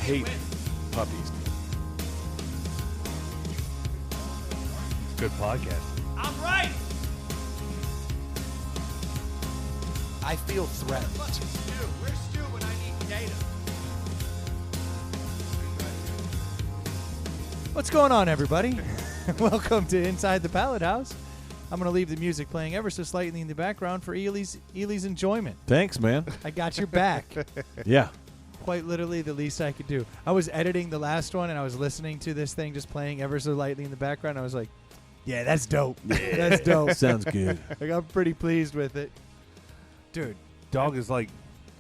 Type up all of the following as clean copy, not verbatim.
hate puppies. Good podcast. I'm right. I feel threatened. Where's Stu when I need data? What's going on, everybody? Welcome to Inside the Pallet House. I'm going to leave the music playing ever so slightly in the background for Ely's enjoyment. Thanks, man. I got your back. Yeah. Quite literally the least I could do. I was editing the last one, and I was listening to this thing just playing ever so lightly in the background. I was like, yeah, that's dope. That's dope. Sounds good. Like, I'm pretty pleased with it. Dude, Dog is like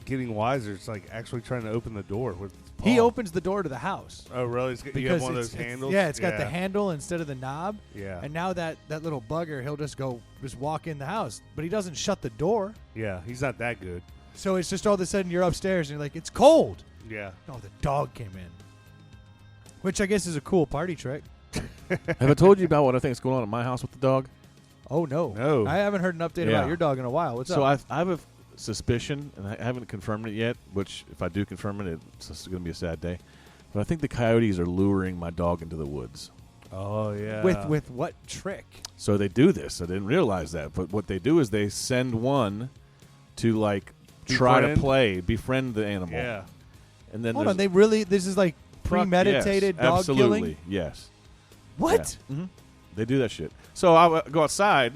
getting wiser. It's like actually trying to open the door with its paw. he opens the door to the house. Oh, really? You have one of those handles? Yeah, it's got the handle instead of the knob. Yeah. And now that little bugger, he'll just walk in the house. But he doesn't shut the door. Yeah, he's not that good. So it's just all of a sudden you're upstairs and you're like, it's cold. Yeah. Oh, the dog came in. Which I guess is a cool party trick. Have I told you about what I think is going on at my house with the dog? Oh, no. No. I haven't heard an update Yeah. about your dog in a while. What's So up? I have a suspicion, and I haven't confirmed it yet, which if I do confirm it, it's going to be a sad day. But I think the coyotes are luring my dog into the woods. Oh, yeah. With what trick? So they do this. I didn't realize that. But what they do is they send one to, like, try to Befriend? befriend the animal. Yeah. And then Hold there's- on. This is like premeditated yes, dog absolutely, killing? yes. What? Yeah. They do that shit. So I go outside,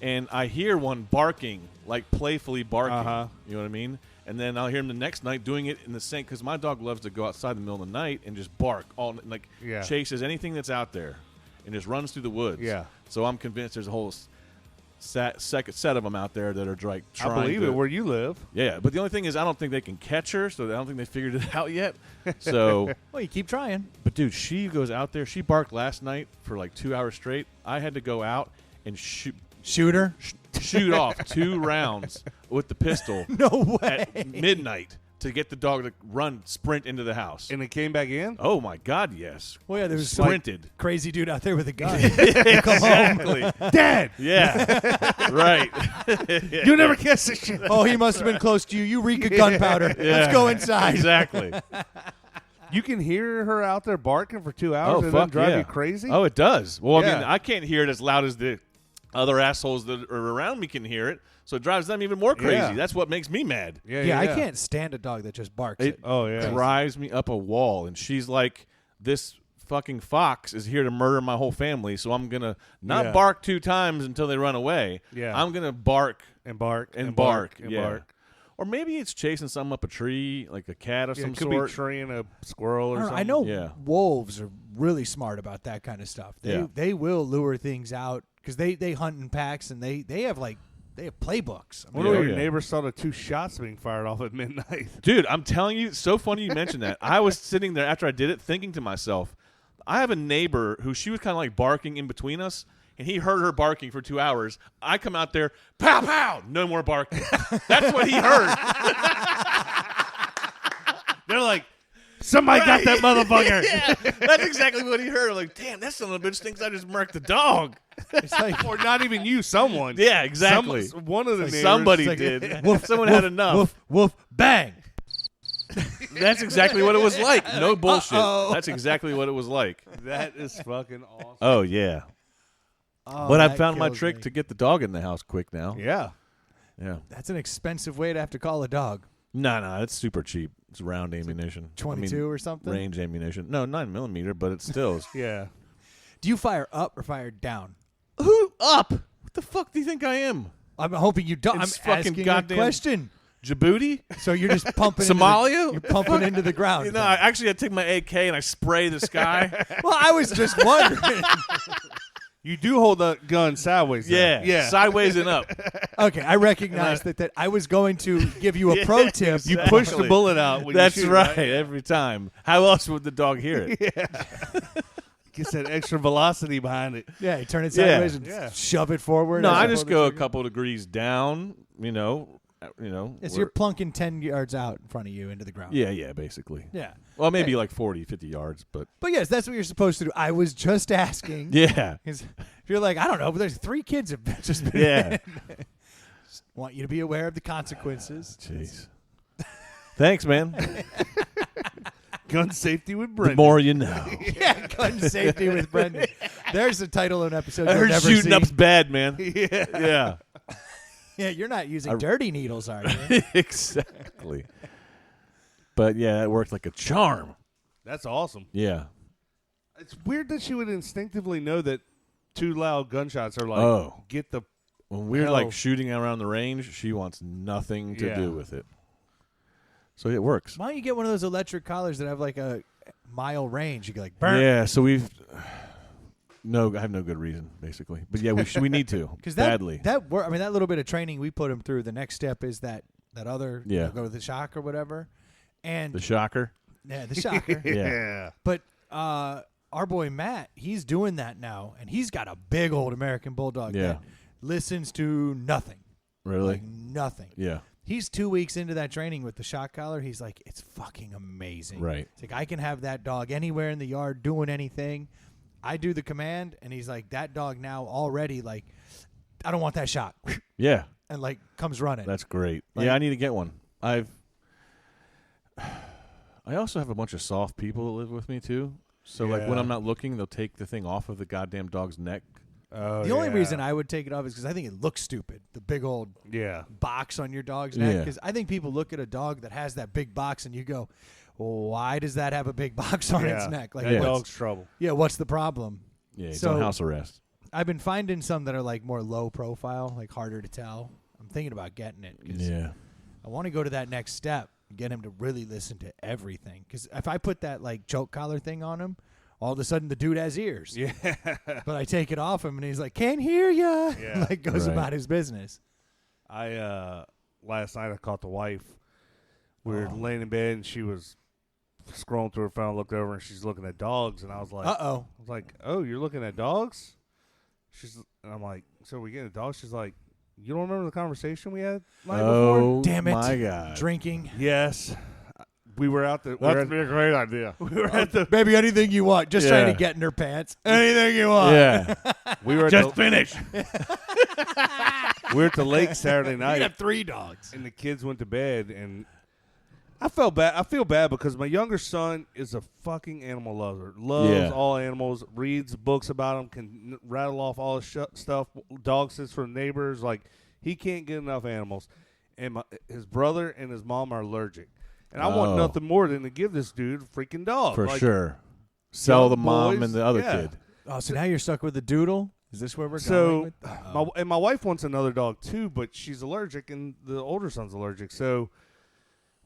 and I hear one barking, like playfully barking. Uh-huh. You know what I mean? And then I'll hear him the next night doing it in the same, because my dog loves to go outside in the middle of the night and just bark, like Yeah. chases anything that's out there and just runs through the woods. Yeah. So I'm convinced there's a whole second set of them out there that are like I trying believe to, it where you live. Yeah, but the only thing is I don't think they can catch her, so I don't think they figured it out yet. So... Well, you keep trying. But, dude, she goes out there. She barked last night for like 2 hours straight. I had to go out and Shoot her? shoot off 2 rounds with the pistol No way. at midnight to get the dog to sprint into the house. And it came back in? Oh, my God, yes. Well, yeah, there was some Sprinted. crazy dude out there with a gun. Exactly. Dad! Yeah. Right. Yeah. You'll never catch this shit. Oh, he must have been close to you. You reek of gunpowder. Yeah. Let's go inside. Exactly. You can hear her out there barking for 2 hours Oh, and then fuck drive yeah. you crazy? Oh, it does. Well, I Yeah. mean, I can't hear it as loud as the other assholes that are around me can hear it, so it drives them even more crazy. Yeah. That's what makes me mad. Yeah, I can't stand a dog that just barks. It Oh, yeah. drives me up a wall, and she's like, this fucking fox is here to murder my whole family, so I'm going to not Yeah. bark 2 times until they run away. Yeah. I'm going to bark And bark. and bark. And yeah. bark. Or maybe it's chasing something up a tree, like a cat of Yeah, some it could sort. be treeing a squirrel or something. I know Yeah. wolves are really smart about that kind of stuff. They will lure things out because they hunt in packs and they have playbooks. I I mean, wonder Yeah, if your yeah. neighbor saw the 2 shots being fired off at midnight. Dude, I'm telling you, so funny you mentioned that. I was sitting there after I did it thinking to myself, I have a neighbor who she was kind of like barking in between us, and he heard her barking for 2 hours. I come out there, pow, pow, no more barking. That's what he heard. They're like, somebody got that motherfucker. Yeah, that's exactly what he heard. I'm like, damn, that son of a bitch thinks I just murked the dog. it's like Or not even you, someone. Yeah, exactly. One of the neighbors. Somebody like- did. Woof, Someone woof, had enough. Woof, woof, bang. That's exactly what it was like. No bullshit. Uh-oh. That's exactly what it was like. That is fucking awesome. Oh, yeah. Oh, But I that found my kills trick me. to get the dog in the house quick now. Yeah. Yeah. That's an expensive way to have to call a dog. No, it's super cheap. It's round ammunition. 22 or something? Range ammunition. No, 9mm, but it still is. Yeah. Do you fire up or fire down? Who up? What the fuck do you think I am? I'm hoping you don't. It's I'm fucking asking goddamn- a question. Djibouti? So you're just pumping Somalia? You're pumping into the ground. You know, I take my AK and I spray the sky. Well, I was just wondering. You do hold the gun sideways. though. Yeah. Yeah. Sideways and up. Okay, I recognize that I was going to give you a pro tip. You push the bullet out when That's you shoot, right. Every time. How else would the dog hear it? Gets that extra velocity behind it. Yeah, you turn it Yeah. sideways and Yeah. shove it forward. No, as I you just pull the go a trigger. couple degrees down, you know. Yes, you're plunking 10 yards out in front of you into the ground. Yeah, basically. Yeah. Well, maybe like 40, 50 yards, but But yes, that's what you're supposed to do. I was just asking. yeah. 'Cause if you're like, I don't know, but there's 3 kids have just been Yeah. Just want you to be aware of the consequences. Jeez. Thanks, man. Gun safety with The Brendan. more you know. Yeah, gun safety with Brendan. There's the title of an episode. I you'll heard never shooting see. up's bad, man. Yeah. Yeah. Yeah, you're not using dirty needles, are you? Exactly. But yeah, it worked like a charm. That's awesome. Yeah. It's weird that she would instinctively know that 2 loud gunshots are like, Oh. get the. When we're Hell. like shooting around the range, she wants nothing to Yeah. do with it. So it works. Why don't you get one of those electric collars that have like a mile range? You can like burn. Yeah, so we've I have no good reason basically. But yeah, we need to Because that badly. that work. I mean, that little bit of training we put him through. The next step is that other Yeah. go to the shock or whatever, and The shocker. yeah, the shocker. Yeah. But our boy Matt, he's doing that now, and he's got a big old American Bulldog Yeah. that listens to nothing, Really? like nothing. Yeah. He's 2 weeks into that training with the shock collar. He's like, it's fucking amazing. Right. It's like I can have that dog anywhere in the yard doing anything. I do the command, and he's like, that dog now already like, I don't want that shot, Yeah. and like comes running. That's great. Like- Yeah, I need to get one. I also have a bunch of soft people that live with me too. So like when Yeah. I'm not looking, they'll take the thing off of the goddamn dog's neck. Oh, The only reason I would take it off is because I think it looks stupid. The big old Yeah. box on your dog's neck. Yeah. Because I think people look at a dog that has that big box and you go, well, why does that have a big box on its neck? Like, That Yeah. dog's trouble. what's the problem? Yeah, he's So- on house arrest. I've been finding some that are like more low profile, like harder to tell. I'm thinking about getting it because Yeah. I want to go to that next step and get him to really listen to everything. Because if I put that like choke collar thing on him, all of a sudden the dude has ears. Yeah. But I take it off him and he's like, can't hear ya. Yeah. Like goes Right. about his business. I last night I caught the wife. We were Oh. laying in bed and she was scrolling through her phone, looked over and she's looking at dogs and I was like, Uh-oh. oh, you're looking at dogs? And I'm like, so we getting a dog? She's like, you don't remember the conversation we had night before? Oh, Damn it. my God. Drinking. Yes. We were out the. That'd be a great idea. We were at the. Baby, anything you want. Just trying Yeah. to get in her pants. Anything you want. Yeah. We were at Just the, finish. we were at the lake Saturday You night. can have 3 dogs. And the kids went to bed, and I felt bad. I feel bad because my younger son is a fucking animal lover. Loves Yeah. all animals. Reads books about them. Can rattle off all the stuff. Dog sits from neighbors. Like he can't get enough animals. And his brother and his mom are allergic. And I want Oh. nothing more than to give this dude a freaking dog. For Like, sure. Sell young the mom boys, and the other yeah. kid. Oh, so now you're stuck with the doodle? Is this where we're going So with? Uh-oh. my wife wants another dog too, but she's allergic, and the older son's allergic. So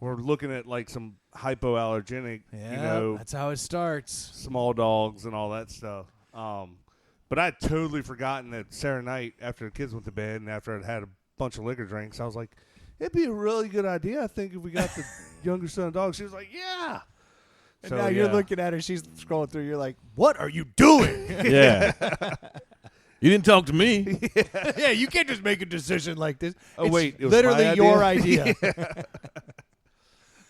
we're looking at like some hypoallergenic, Yeah, that's how it starts. small dogs and all that stuff. But I'd totally forgotten that Saturday night after the kids went to bed and after I'd had a bunch of liquor drinks, I was like, it'd be a really good idea, I think, if we got the younger son a dog. She was like, yeah. And So, now you're yeah. looking at her. She's scrolling through. You're like, what are you doing? Yeah. You didn't talk to me. Yeah, you can't just make a decision like this. Oh, It's wait, it was literally my your idea? idea.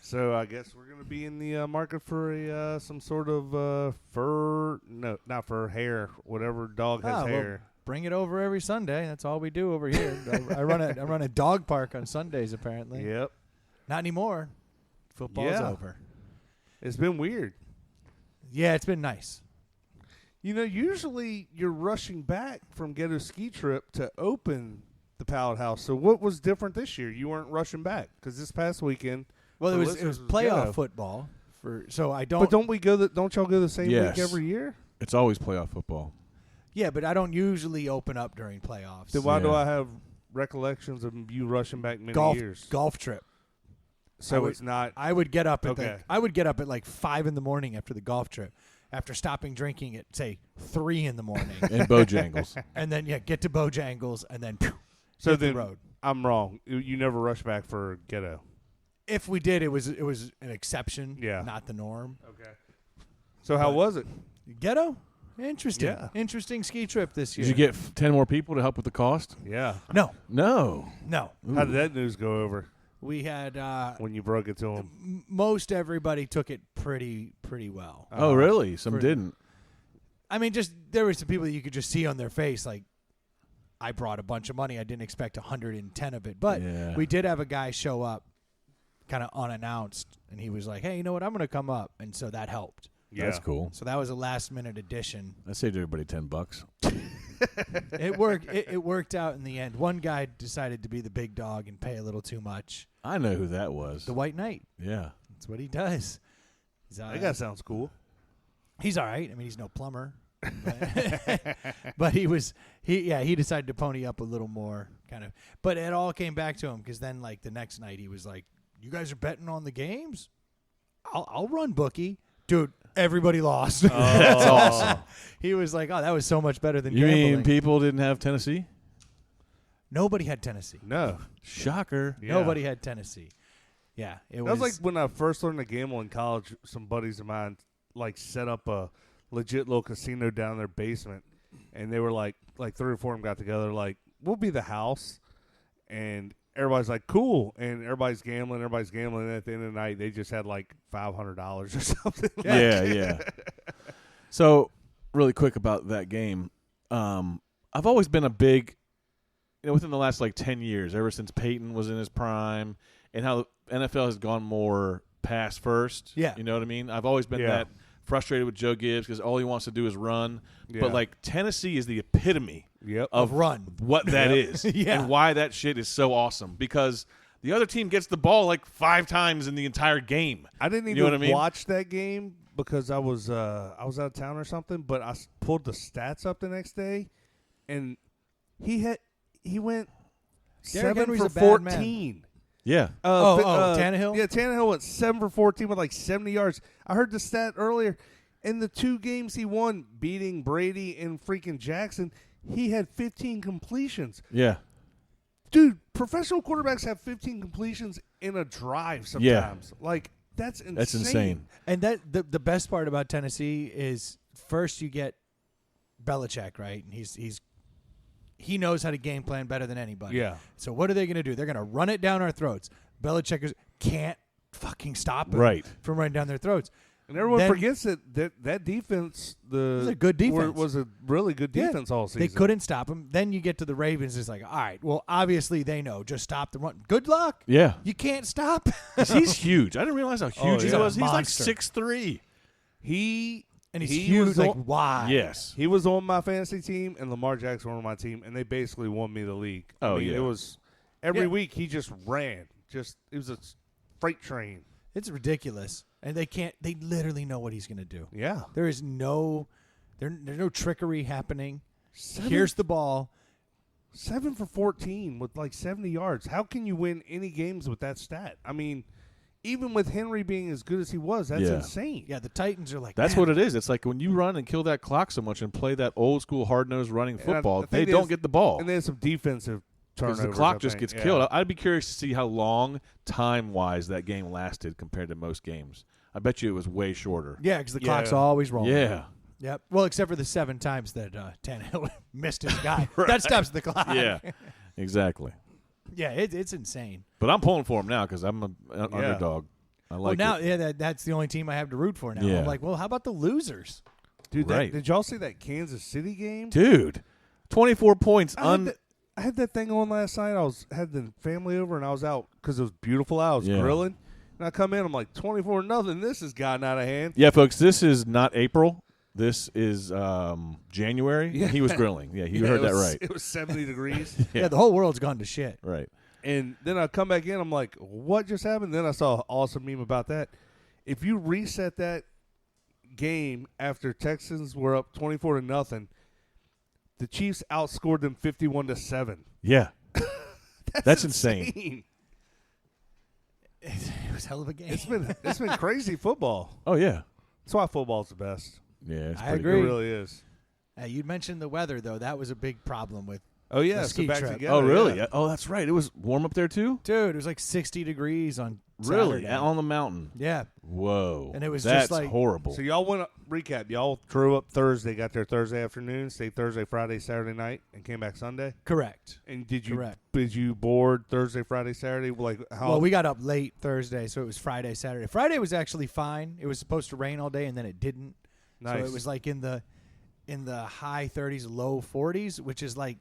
So I guess we're going to be in the market for a some sort of fur. No, not fur, hair. Whatever dog has Ah, well, hair. bring it over every Sunday. That's all we do over here. I run a dog park on Sundays, apparently. Yep. Not anymore. Football's Yeah. over. It's been weird. Yeah, it's been nice. You know, usually you're rushing back from Ghetto Ski Trip to open the Pallet House. So what was different this year? You weren't rushing back because this past weekend. Well, for it was listeners, playoff Ghetto. football. So I don't. But don't we go? Don't y'all go the same Yes. week every year? It's always playoff football. Yeah, but I don't usually open up during playoffs. Then why do Yeah. I have recollections of you rushing back many years? golf trip. So I would- it's not. I would get up at Okay. I would get up at like 5 a.m. after the golf trip, after stopping drinking at say 3 a.m, And Bojangles. and then get to Bojangles, and then So hit then the road. I'm wrong. You never rush back for Ghetto. If we did, it was an exception, Yeah. not the norm. Okay. So how But- was it? Ghetto, interesting, Yeah. interesting ski trip this year. Did you get 10 more people to help with the cost? Yeah. No, No. no. How did that news go over We had when you broke it to him? most everybody took it pretty well. Oh, really? Some for- didn't. I mean, just there were some people that you could just see on their face, like, I brought a bunch of money. I didn't expect 110 of it, but Yeah. we did have a guy show up kind of unannounced, and he was like, "Hey, you know what? I'm going to come up," and so that helped. That's cool. So that was a last-minute addition. I saved everybody $10. It worked. It worked out in the end. One guy decided to be the big dog and pay a little too much. I know who that was. The White Knight. Yeah. That's what he does. That guy sounds cool. He's all right. I mean, he's no plumber, but he decided to pony up a little more, kind of. But it all came back to him because then, like the next night, he was like, "You guys are betting on the games? I'll run bookie, dude." Everybody lost. That's awesome. He was like, "Oh, that was so much better than You gambling." mean people didn't have Tennessee? Nobody had Tennessee. No. Shocker. Yeah. Nobody had Tennessee. Yeah, it That was like when I first learned to gamble in college. Some buddies of mine like set up a legit little casino down in their basement, and they were like 3 or 4 of them got together. Like, we'll be the house, and everybody's like, cool, and everybody's gambling. And at the end of the night, they just had like $500 or something. Yeah. So, really quick about that game, I've always been a big, within the last like 10 years, ever since Peyton was in his prime, and how the NFL has gone more pass first. Yeah. You know what I mean? I've always been that frustrated with Joe Gibbs because all he wants to do is run. Yeah. But like Tennessee is the epitome Yep. of run. what that is Yeah. and why that shit is so awesome because the other team gets the ball like 5 times in the entire game. I didn't even You know what I mean? watch that game because I was out of town or something. But I pulled the stats up the next day, and he went Derrick 7 Henry's for a bad man. 14. Yeah. Tannehill? Yeah, Tannehill went 7 for 14 with like 70 yards. I heard the stat earlier. In the 2 games he won, beating Brady and freaking Jackson, he had 15 completions. Yeah. Dude, professional quarterbacks have 15 completions in a drive sometimes. Like, that's insane. That's insane. And that the best part about Tennessee is first you get Belichick, right? And he knows how to game plan better than anybody. Yeah. So what are they going to do? They're going to run it down our throats. Belichick can't fucking stop it Right. from running down their throats. And everyone Then- forgets that defense was a good defense. was a really good defense all season. They couldn't stop him. Then you get to the Ravens. It's like, all right, well, obviously they know. Just stop the run. Good luck. Yeah. You can't stop. He's huge. I didn't realize how huge he yeah. was. He's like Monster. 6'3". And he's he huge, was like on- why? Yes. He was on my fantasy team, and Lamar Jackson was on my team, and they basically won me the league. Oh, I mean, yeah. It was every Yeah. week he just ran. It was a freight train. It's ridiculous. And they literally know what he's going to do. Yeah. There is there's no trickery happening. Seven- Here's the ball. 7 for 14 with like 70 yards. How can you win any games with that stat? I mean, even with Henry being as good as he was, that's Yeah. insane. Yeah, the Titans are like, That's man, what it is. It's like when you run and kill that clock so much and play that old school hard nosed running And I football, think they they don't have- get the ball. And they had some defensive Because turnovers. the clock I just think. gets Yeah. killed. I'd be curious to see how long time wise that game lasted compared to most games. I bet you it was way shorter. Yeah, because the Yeah. clock's always rolling. Yeah. Yep. Well, except for the 7 times that Tannehill missed his guy. That stops the clock. Yeah. Exactly. Yeah, it's insane. But I'm pulling for him now because I'm an underdog. I like now, it. yeah, that's the only team I have to root for now. Yeah. I'm like, well, how about the losers? Dude, Right. did y'all see that Kansas City game? Dude, 24 points. I had that thing on last night. Had the family over, and I was out because it was beautiful out. I was Yeah. grilling, and I come in. I'm like 24-0. This has gotten out of hand. Yeah, folks, this is not April. This is January. Yeah. He was grilling. Yeah, you Yeah, heard it that was- right. It was 70 degrees. Yeah. the whole world's gone to shit. Right. And then I come back in. I'm like, what just happened? Then I saw an awesome meme about that. If you reset that game after Texans were up 24-0, the Chiefs outscored them 51-7. Yeah. That's insane. It was a hell of a game. It's been crazy football. Oh, yeah. That's why football's the best. Yeah, it's I pretty agree. It good. really is. You mentioned the weather, though. That was a big problem with. Oh yeah, The so ski back trip. together. Oh, really? yeah. Oh, that's right. It was warm up there, too? Dude, it was like 60 degrees on Really? Saturday. On the mountain? Yeah. Whoa. And it was That's just like- horrible. So y'all went recap. Y'all drove up Thursday, got there Thursday afternoon, stayed Thursday, Friday, Saturday night, and came back Sunday. Correct. And did Correct. you board Thursday, Friday, Saturday? Like how? Well, we got up late Thursday, so it was Friday, Saturday. Friday was actually fine. It was supposed to rain all day, and then it didn't. nice. So it was like in the high 30s, low 40s, which is like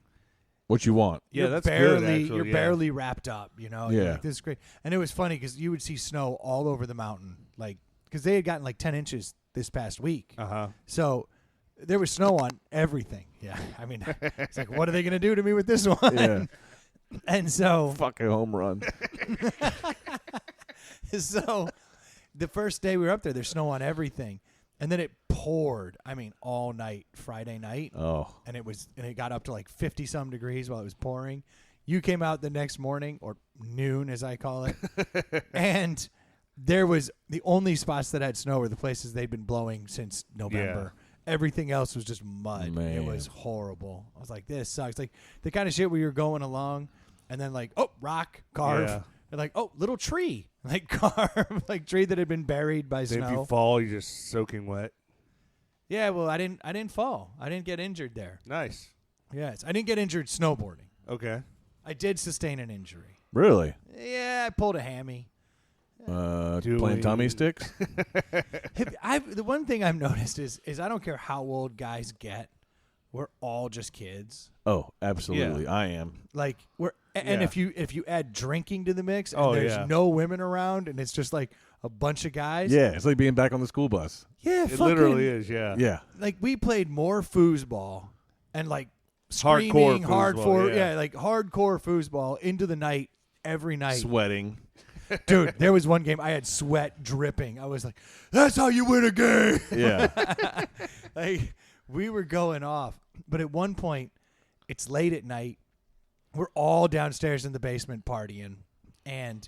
What you want? Yeah, you're that's barely, good, actually, You're yeah. barely wrapped up, you know? You're Yeah. like, this is great. And it was funny because you would see snow all over the mountain, like, because they had gotten like 10 inches this past week. Uh-huh. So there was snow on everything. Yeah. I mean, it's like, what are they going to do to me with this one? Yeah. And so, Fucking home run. so the first day we were up there, there's snow on everything. And then it poured, I mean, all night, Friday night. Oh. And it got up to like 50 some degrees while it was pouring. You came out the next morning, or noon as I call it, and there was the only spots that had snow were the places they'd been blowing since November. Everything else was just mud. Man. It was horrible. I was like, this sucks. Like the kind of shit where you're going along and then like, oh, rock, carve. Yeah. And like, oh, little tree. Like carve, like tree that had been buried by Then if you snow. fall, you're just soaking wet. Yeah, well, I didn't fall. I didn't get injured there. Nice. Yes. I didn't get injured snowboarding. Okay. I did sustain an injury. Really? Yeah, I pulled a hammy. Playing tummy sticks? The one thing I've noticed is I don't care how old guys get, we're all just kids. Oh, absolutely. I am. Like and Yeah. if you add drinking to the mix and Oh, there's yeah. no women around and it's just like a bunch of guys. Yeah, it's like being back on the school bus. Yeah, It fucking, literally is, yeah. Yeah. like we played more foosball and like Hardcore screaming foosball, yeah. like hardcore foosball into the night every night. Sweating. Dude, there was one game I had sweat dripping. I was like, that's how you win a game. Yeah. Like we were going off. But at one point, it's late at night. We're all downstairs in the basement partying. And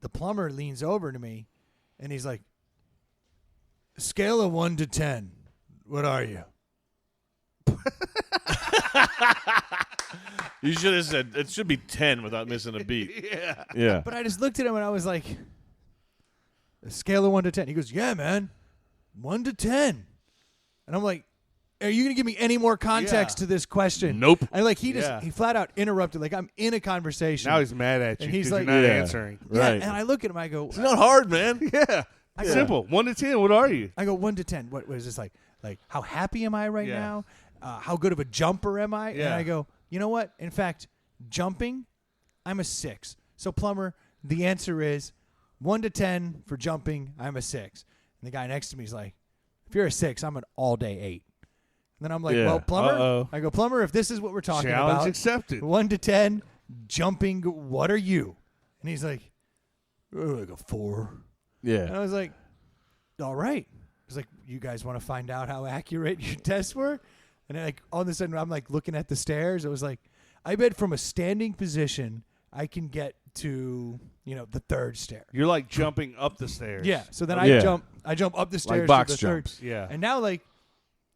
the plumber leans over to me and he's like, scale of 1 to 10. What are you? You should have said it should be 10 without missing a beat. Yeah. But I just looked at him and I was like, a scale of 1 to 10. He goes, yeah, man, 1 to 10. And I'm like, are you going to give me any more context to this question? Nope. And like he Yeah. flat out interrupted. Like I'm in a conversation. Now he's mad at you And he's 'cause like- you're not Yeah. answering. Yeah, Right. and I look at him. I go, It's not hard, man. Yeah. Simple. 1 to 10, what are you? I go 1 to 10. What is this like? Like how happy am I right Yeah. now? How good of a jumper am I? And Yeah. I go, you know what? In fact, jumping, I'm a 6. So plumber, the answer is 1 to 10 for jumping. I'm a 6. And the guy next to me is like, if you're a 6, I'm an all day 8. And then I'm like, Yeah. well, plumber. Uh-oh. I go, plumber. If this is what we're talking Challenge about, accepted. 1 to 10, jumping. What are you? And he's like, like a 4. And Yeah. I was like, all right. I was like, you guys want to find out how accurate your tests were? And then, like all of a sudden, I'm like looking at the stairs. It was like, I bet from a standing position, I can get to the 3rd stair. You're like jumping up the stairs. Yeah. So then Yeah. I jump up the stairs Like box to the 3rd. jumps. Yeah. And now like,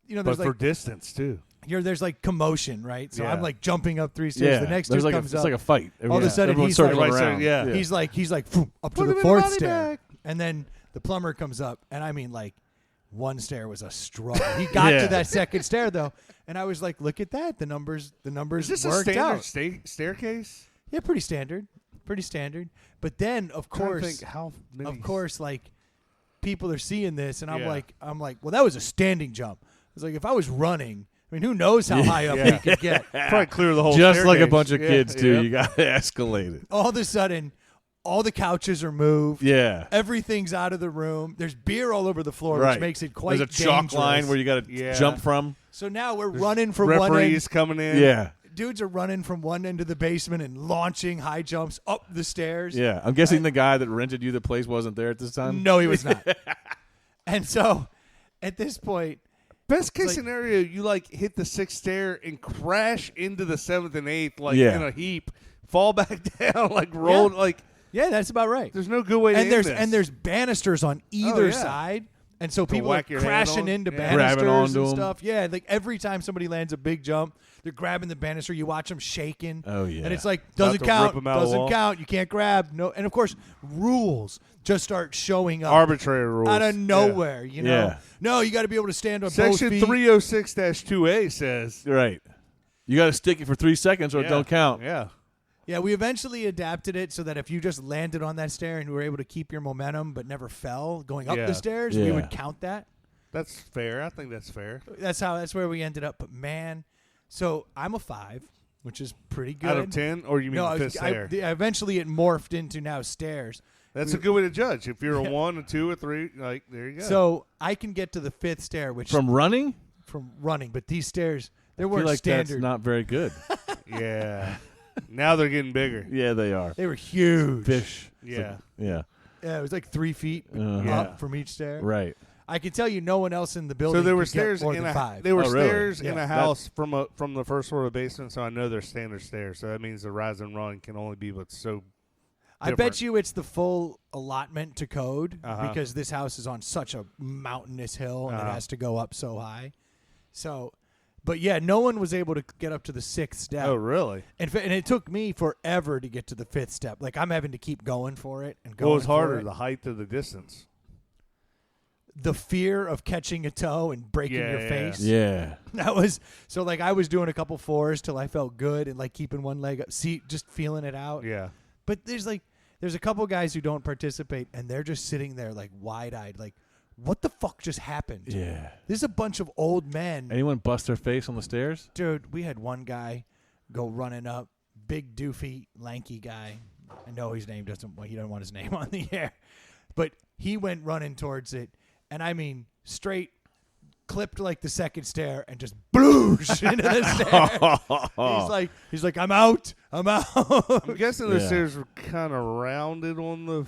But there's for like distance, too. there's like commotion, right? So Yeah. I'm like jumping up 3 stairs. Yeah. The next There's dude like comes it's up. like a fight. All of a sudden, Everyone's he's like- circling Everybody's around. saying, yeah. He's like phoom, up to Put the him in the 4th body stair, bag. and then the plumber comes up, and I mean like one stair was a struggle. He got Yeah. to that 2nd stair though, and I was like, look at that, the numbers Is this a worked standard out. staircase? Yeah, pretty standard. But then of Trying to course, think how many like people are seeing this, and I'm Yeah. like, well, that was a standing jump. I was like, if I was running, I mean, who knows how high up Yeah. he could get? probably clear the whole Just like a staircase. bunch of Yeah, kids, too. yeah. You got to escalate it. All of a sudden, all the couches are moved. Yeah. Everything's out of the room. There's beer all over the floor, Right. which makes it quite There's a chalk dangerous. line where you got to Yeah. jump from. So now we're running from one Referees end. coming in. Yeah. Dudes are running from one end of the basement and launching high jumps up the stairs. Yeah. I'm guessing the guy that rented you the place wasn't there at this time. No, he was not. And so at this point, Best case like- scenario, you like hit the 6th stair and crash into the 7th and 8th like Yeah. in a heap, fall back down, like roll, Yeah. like yeah, that's about right. there's no good way to And end this. there's banisters on either yeah. side. And so people are whack your hand crashing on? into Yeah. Grabbing banisters onto and 'em. stuff. Yeah, like every time somebody lands a big jump, they're grabbing the banister. You watch them shaking. Oh, yeah. And it's like, About doesn't to count. rip 'em out of the Doesn't wall. count. You can't grab. No. And of course, rules just start showing up arbitrary rules out of Yeah. nowhere. You know, Yeah. no, you got to be able to stand on both Section feet. 306-2A says Right. You got to stick it for 3 seconds or it Yeah. don't count. Yeah. Yeah, we eventually adapted it so that if you just landed on that stair and you were able to keep your momentum but never fell going up Yeah. the stairs, we Yeah. would count that. That's fair. I think that's fair. That's where we ended up. But man, so I'm a 5. which is pretty good. Out of 10, or you mean No, the fifth stair? eventually it morphed into now stairs. That's a good way to judge. If you're a 1, a 2, a 3, like there you go. So I can get to the fifth stair, which From running? from running, but these stairs they I feel weren't like standard. that's not very good. yeah. Now they're getting bigger. Yeah, they are. They were huge. Fish. Yeah. Yeah. Yeah, it was like 3 feet Yeah. up from each stair. Right. I can tell you, no one else in the building. So there were could get stairs more in than a 5. There were Oh, really? stairs in Yeah. a house from the first floor of the basement. So I know they're standard stairs. So that means the rise and run can only be what's so. I bet different. you it's the full allotment to code Uh-huh. because this house is on such a mountainous hill and Uh-huh. it has to go up so high. So, but yeah, no one was able to get up to the 6th step. Oh really? And it took me forever to get to the 5th step. Like I'm having to keep going for it and going. What was for harder, it. the height or the distance? The fear of catching a toe and breaking your face. Yeah. That was so. Like I was doing a couple 4s till I felt good and like keeping one leg up, just feeling it out. Yeah. But there's a couple guys who don't participate and they're just sitting there like wide-eyed, like, what the fuck just happened? Yeah. This is a bunch of old men. Anyone bust their face on the stairs? Dude, we had one guy go running up, big doofy, lanky guy. I know his name he doesn't want his name on the air. But he went running towards it, and I mean straight clipped like the 2nd stair and just bloosh into the stair. He's like, I'm out. I'm guessing the Yeah. stairs were kind of rounded on the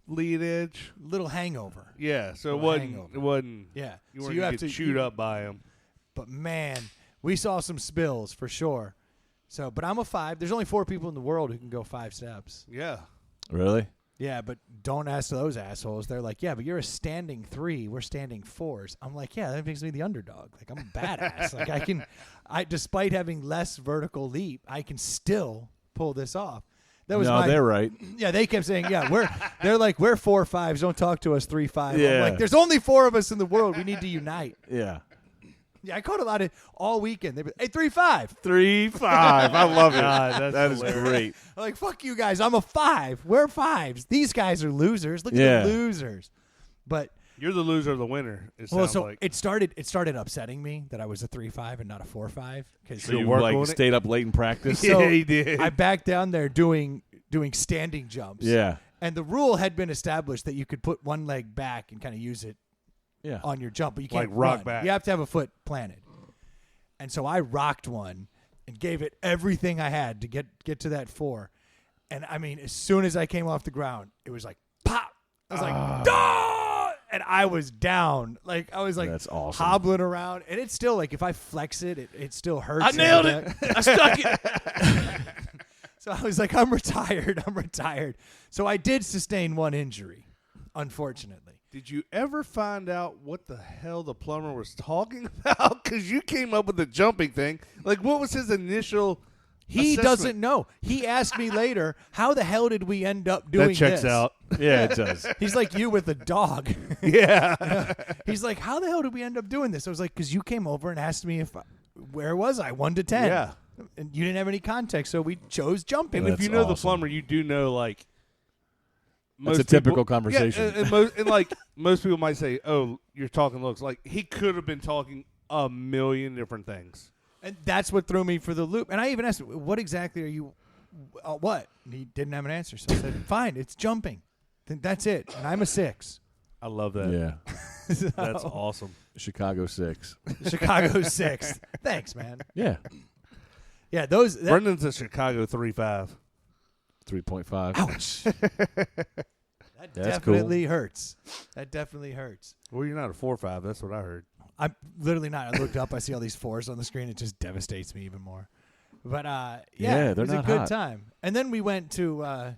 lead edge. Little hangover. Yeah, so it Little wasn't. hangover. It wasn't. Yeah. You So weren't you gonna have get to chewed up by them. But man, we saw some spills for sure. So, but I'm a 5. There's only 4 people in the world who can go 5 steps. Yeah. Really? Yeah, but don't ask those assholes. They're like, yeah, but you're a standing 3. We're standing 4s. I'm like, yeah, that makes me the underdog. Like I'm a badass. Like despite having less vertical leap, I can still pull this off. That was they're right. Yeah, they kept saying, yeah, they're like, we're 4-5s. Don't talk to us 3-5. Yeah. I'm like, there's only 4 of us in the world. We need to unite. Yeah. Yeah, I caught a lot of all weekend. They'd be, hey, 3-5. 3-5. I love it. God, That is great. I'm like, fuck you guys. I'm a 5. We're 5s. These guys are losers. Look Yeah. at the losers. But You're the loser of the winner. It well, sounds so like. it started upsetting me that I was a 3-5 and not a 4-5 because So you work on like it? stayed up late in practice? Yeah, he did. I backed down there doing standing jumps. Yeah. And the rule had been established that you could put one leg back and kind of use it Yeah. on your jump, but you can't Like rock run. back. You have to have a foot planted. And so I rocked one and gave it everything I had to get to that 4. And I mean, as soon as I came off the ground, it was like pop. I was like, "Duh!" And I was down. Like I was like That's awesome. hobbling around. And it's still like if I flex it, it still hurts. I in the nailed it. back. I stuck it. So I was like, I'm retired. I'm retired. So I did sustain one injury, unfortunately. Did you ever find out what the hell the plumber was talking about? Because you came up with the jumping thing. Like, what was his initial? He assessment? doesn't know. He asked me later, how the hell did we end up doing That checks this? out. Yeah, it does. He's like you with a dog. Yeah. He's like, how the hell did we end up doing this? I was like, because you came over and asked me where was I, 1 to 10. Yeah. And you didn't have any context, so we chose jumping. And if you know the awesome. plumber, you do know like. That's most a typical people- conversation. Yeah, and like most people might say, "Oh, you're talking looks." Like he could have been talking a million different things. And that's what threw me for the loop. And I even asked, what exactly are you, what? And he didn't have an answer. So I said, fine, it's jumping. That's it. And I'm a 6. I love that. Yeah. That's awesome. Chicago 6. Chicago 6. Thanks, man. Yeah. Yeah, Brendan's a Chicago 3-5. 3.5. ouch. That That's definitely hurts. That definitely hurts. Well, you're not a 4-5. That's what I heard. I'm literally not. I looked up. I see all these 4s on the screen. It just devastates me even more. But Yeah, it they're was a not good hot. time. And then we went to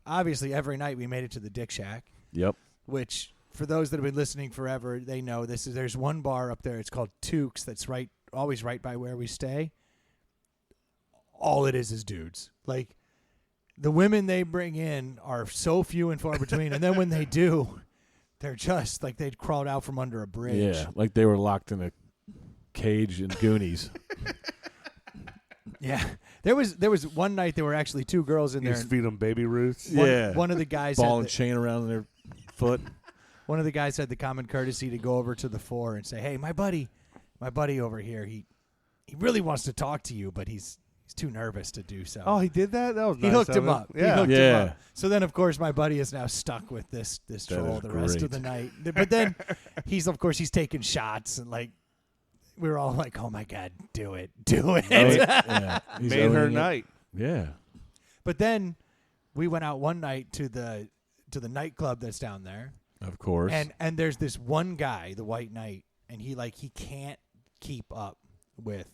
obviously every night we made it to the Dick Shack, Yep. which for those that have been listening forever, they know there's one bar up there. It's called Tukes. That's always right by where we stay. All it is dudes. Like the women they bring in are so few and far between, and then when they do, they're just like they'd crawled out from under a bridge. Yeah. Like they were locked in a cage in Goonies. Yeah. There was one night there were actually 2 girls in You there. just feed them baby roots. Yeah. One of the guys Ball had and chain around their foot. one of the guys had the common courtesy to go over to the 4 and say, "Hey, my buddy over here, he really wants to talk to you, but he's He's too nervous to do so. Oh, he did that? That was he nice hooked of him up. Yeah. He hooked him Yeah. up. So then, of course, my buddy is now stuck with this troll is the rest of great. the night. But then he's taking shots and like we were all like, "Oh my god, do it, do it!" Yeah. He's Made her owning it. night. Yeah. But then we went out one night to the nightclub that's down there, Of course. and there's this one guy, the White Knight, and he can't keep up with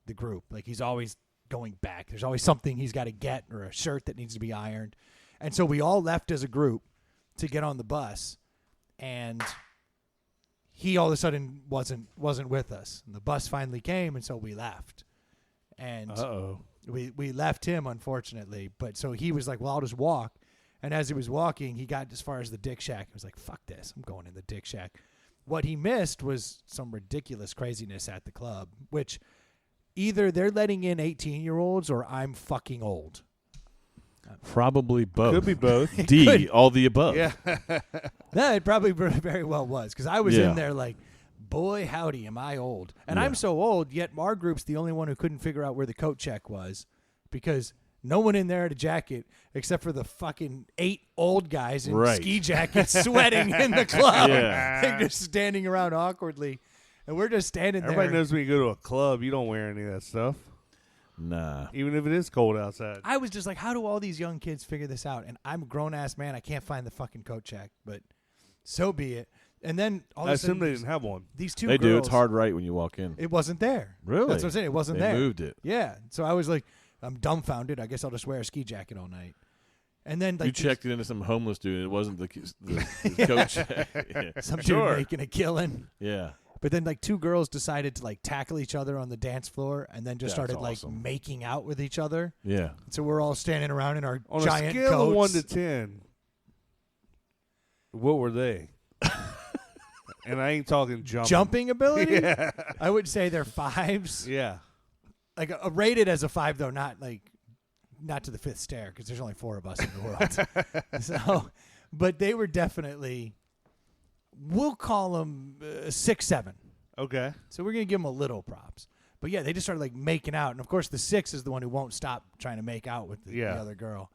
the group. Like he's always going back. There's always something he's got to get or a shirt that needs to be ironed. And so we all left as a group to get on the bus, and he all of a sudden wasn't with us. And the bus finally came, and so we left. And Uh-oh. we left him, unfortunately. But so he was like, well, I'll just walk. And as he was walking, he got as far as the Dick Shack. He was like, fuck this. I'm going in the Dick Shack. What he missed was some ridiculous craziness at the club, which either they're letting in 18-year-olds or I'm fucking old. Probably both. Could be both. D, could. all the above. Yeah. No, it probably very well was, because I was Yeah. in there like, boy, howdy, am I old. And Yeah. I'm so old, yet our group's the only one who couldn't figure out where the coat check was, because no one in there had a jacket except for the fucking 8 old guys in Right. ski jackets sweating in the club. Yeah. And just standing around awkwardly. And we're just standing Everybody there. knows when you go to a club, you don't wear any of that stuff, Nah. even if it is cold outside. I was just like, how do all these young kids figure this out? And I'm a grown-ass man. I can't find the fucking coat check. But so be it. And then all of I a sudden, assume they didn't have one. these two They girls. do. It's hard right when you walk in. It wasn't there. Really? That's what I'm saying. It wasn't They there. moved it. Yeah. So I was like, I'm dumbfounded. I guess I'll just wear a ski jacket all night. And then like You these- checked it into some homeless dude. It wasn't the coach. Yeah. some Sure. dude making a killing. Yeah. But then like 2 girls decided to like tackle each other on the dance floor and then just That's started like awesome. making out with each other. Yeah. So we're all standing around in our On giant a scale coats. of 1 to 10, what were they? And I ain't talking jumping. Jumping ability? Yeah. I would say they're 5s. Yeah. Like a rated as a 5 though, not to the 5th stair because there's only 4 of us in the world. So, but they were definitely, we'll call them 6, 7. Okay. So we're gonna give them a little props. But yeah, they just started like making out, and of course the 6 is the one who won't stop trying to make out with the other girl.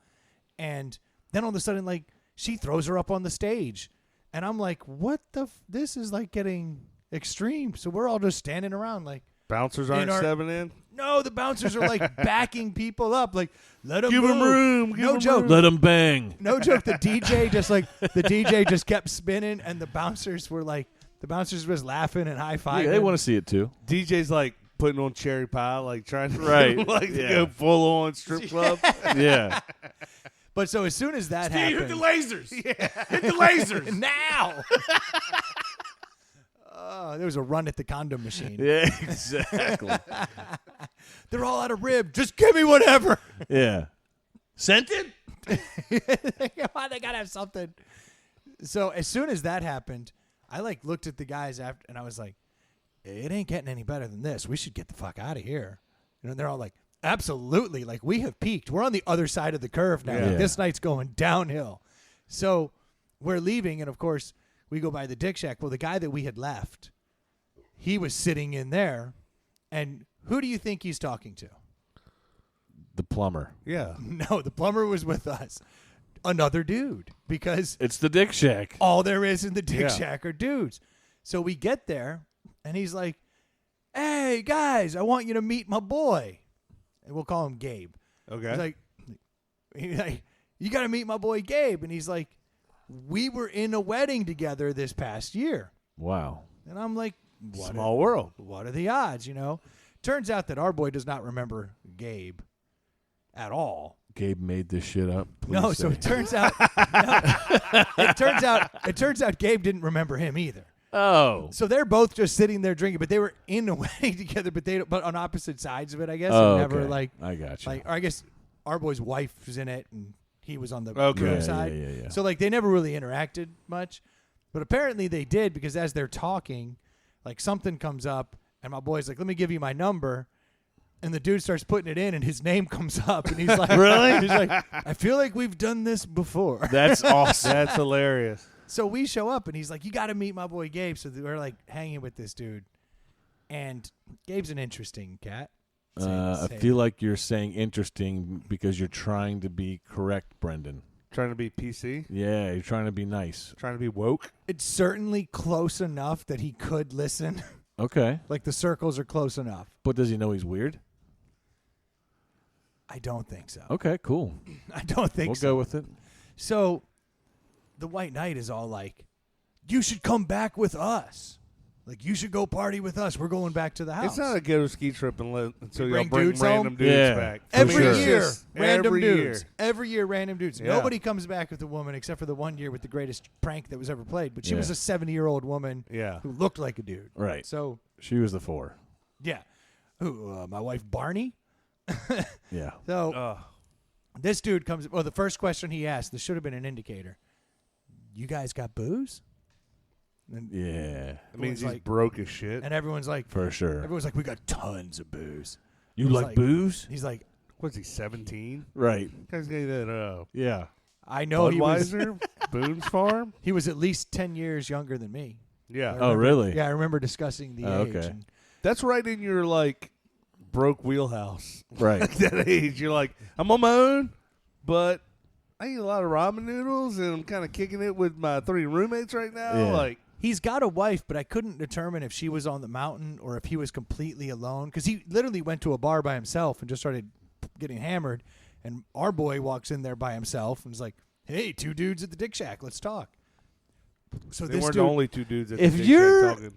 And then all of a sudden, like she throws her up on the stage, and I'm like, what the? This is like getting extreme. So we're all just standing around like. Bouncers aren't our- stepping in? No, the bouncers are like backing people up, like let them Give move. 'em room, give No 'em joke. room. Let him bang. No joke. The DJ just kept spinning, and the bouncers were was laughing and high fiving. Yeah, they want to see it too. DJ's like putting on cherry pie, like trying to Right. like to Yeah. go full on strip club. Yeah. But so as soon as that Hit happened, the lasers. Hit the lasers. now. There was a run at the condom machine. Yeah. Exactly. They're all out of rib. Just give me whatever. Yeah. Scented? Why they gotta have something? So as soon as that happened, I like looked at the guys after, and I was like, "It ain't getting any better than this. We should get the fuck out of here." And they're all like, "Absolutely! Like we have peaked. We're on the other side of the curve now. Yeah. Like, this night's going downhill." So we're leaving, and of course we go by the Dick Shack. Well, the guy that we had left, he was sitting in there, and who do you think he's talking to? The plumber. Yeah. No, the plumber was with us. Another dude, because It's the Dick Shack. all there is in the Dick Yeah. Shack are dudes. So we get there, and he's like, "Hey, guys, I want you to meet my boy." And we'll call him Gabe. Okay. He's like, "You got to meet my boy Gabe." And he's like, "We were in a wedding together this past year." Wow. And I'm like, Small world. what are the odds, you know? Turns out that our boy does not remember Gabe at all. Gabe made this shit up. Please No, say. so it turns out it turns out Gabe didn't remember him either. Oh. So they're both just sitting there drinking, but they were in a wedding together, but on opposite sides of it, I guess. Oh, And never okay. like I got you. or I guess our boy's wife was in it and he was on the Okay. groom Yeah, side. yeah. So like they never really interacted much. But apparently they did, because as they're talking, like something comes up and my boy's like, "Let me give you my number." And the dude starts putting it in and his name comes up and he's like, Really? He's like, "I feel like we've done this before." That's awesome. That's hilarious. So we show up and he's like, "You got to meet my boy Gabe." So we're like hanging with this dude. And Gabe's an interesting cat. I feel like you're saying interesting because you're trying to be correct, Brendan. Trying to be PC? Yeah, you're trying to be nice. Trying to be woke? It's certainly close enough that he could listen. Okay. Like the circles are close enough. But does he know he's weird? I don't think so. Okay, cool. I don't think We'll so. go with it. So the White Knight is all like, you should come back with us. Like, you should go party with us. We're going back to the house. It's not a ghetto ski trip until you bring bring dudes random home? dudes Yeah. back. Every sure. year, Just random every dudes. year. Every year, random dudes. Yeah. Nobody comes back with a woman except for the one year with the greatest prank that was ever played. But she Yeah. was a 70-year-old woman Yeah. who looked like a dude. Right. So, She was the 4. yeah. Who, my wife, Barney? Yeah. So, this dude comes. Well, the first question he asked, this should have been an indicator. You guys got booze? And, Yeah. It means he's like- broke as shit. and everyone's like, For sure. we got tons of booze. You He's like like- booze? He's like, What's he, 17? Right. Guy's getting that Yeah. I know he was. Budweiser? Boone's Farm? He was at least 10 years younger than me. Yeah. I Oh, remember- really? Yeah, I remember discussing the Oh, age. okay. and- That's right in your, like, broke wheelhouse. Right. At that age, you're like, I'm on my own, but I eat a lot of ramen noodles, and I'm kind of kicking it with my 3 roommates right now. Yeah. Like, He's got a wife, but I couldn't determine if she was on the mountain or if he was completely alone. Because he literally went to a bar by himself and just started getting hammered. And our boy walks in there by himself and is like, "Hey, 2 dudes at the Dick Shack, let's talk." So they this weren't dude, the only 2 dudes at If the Dick you're- Shack talking.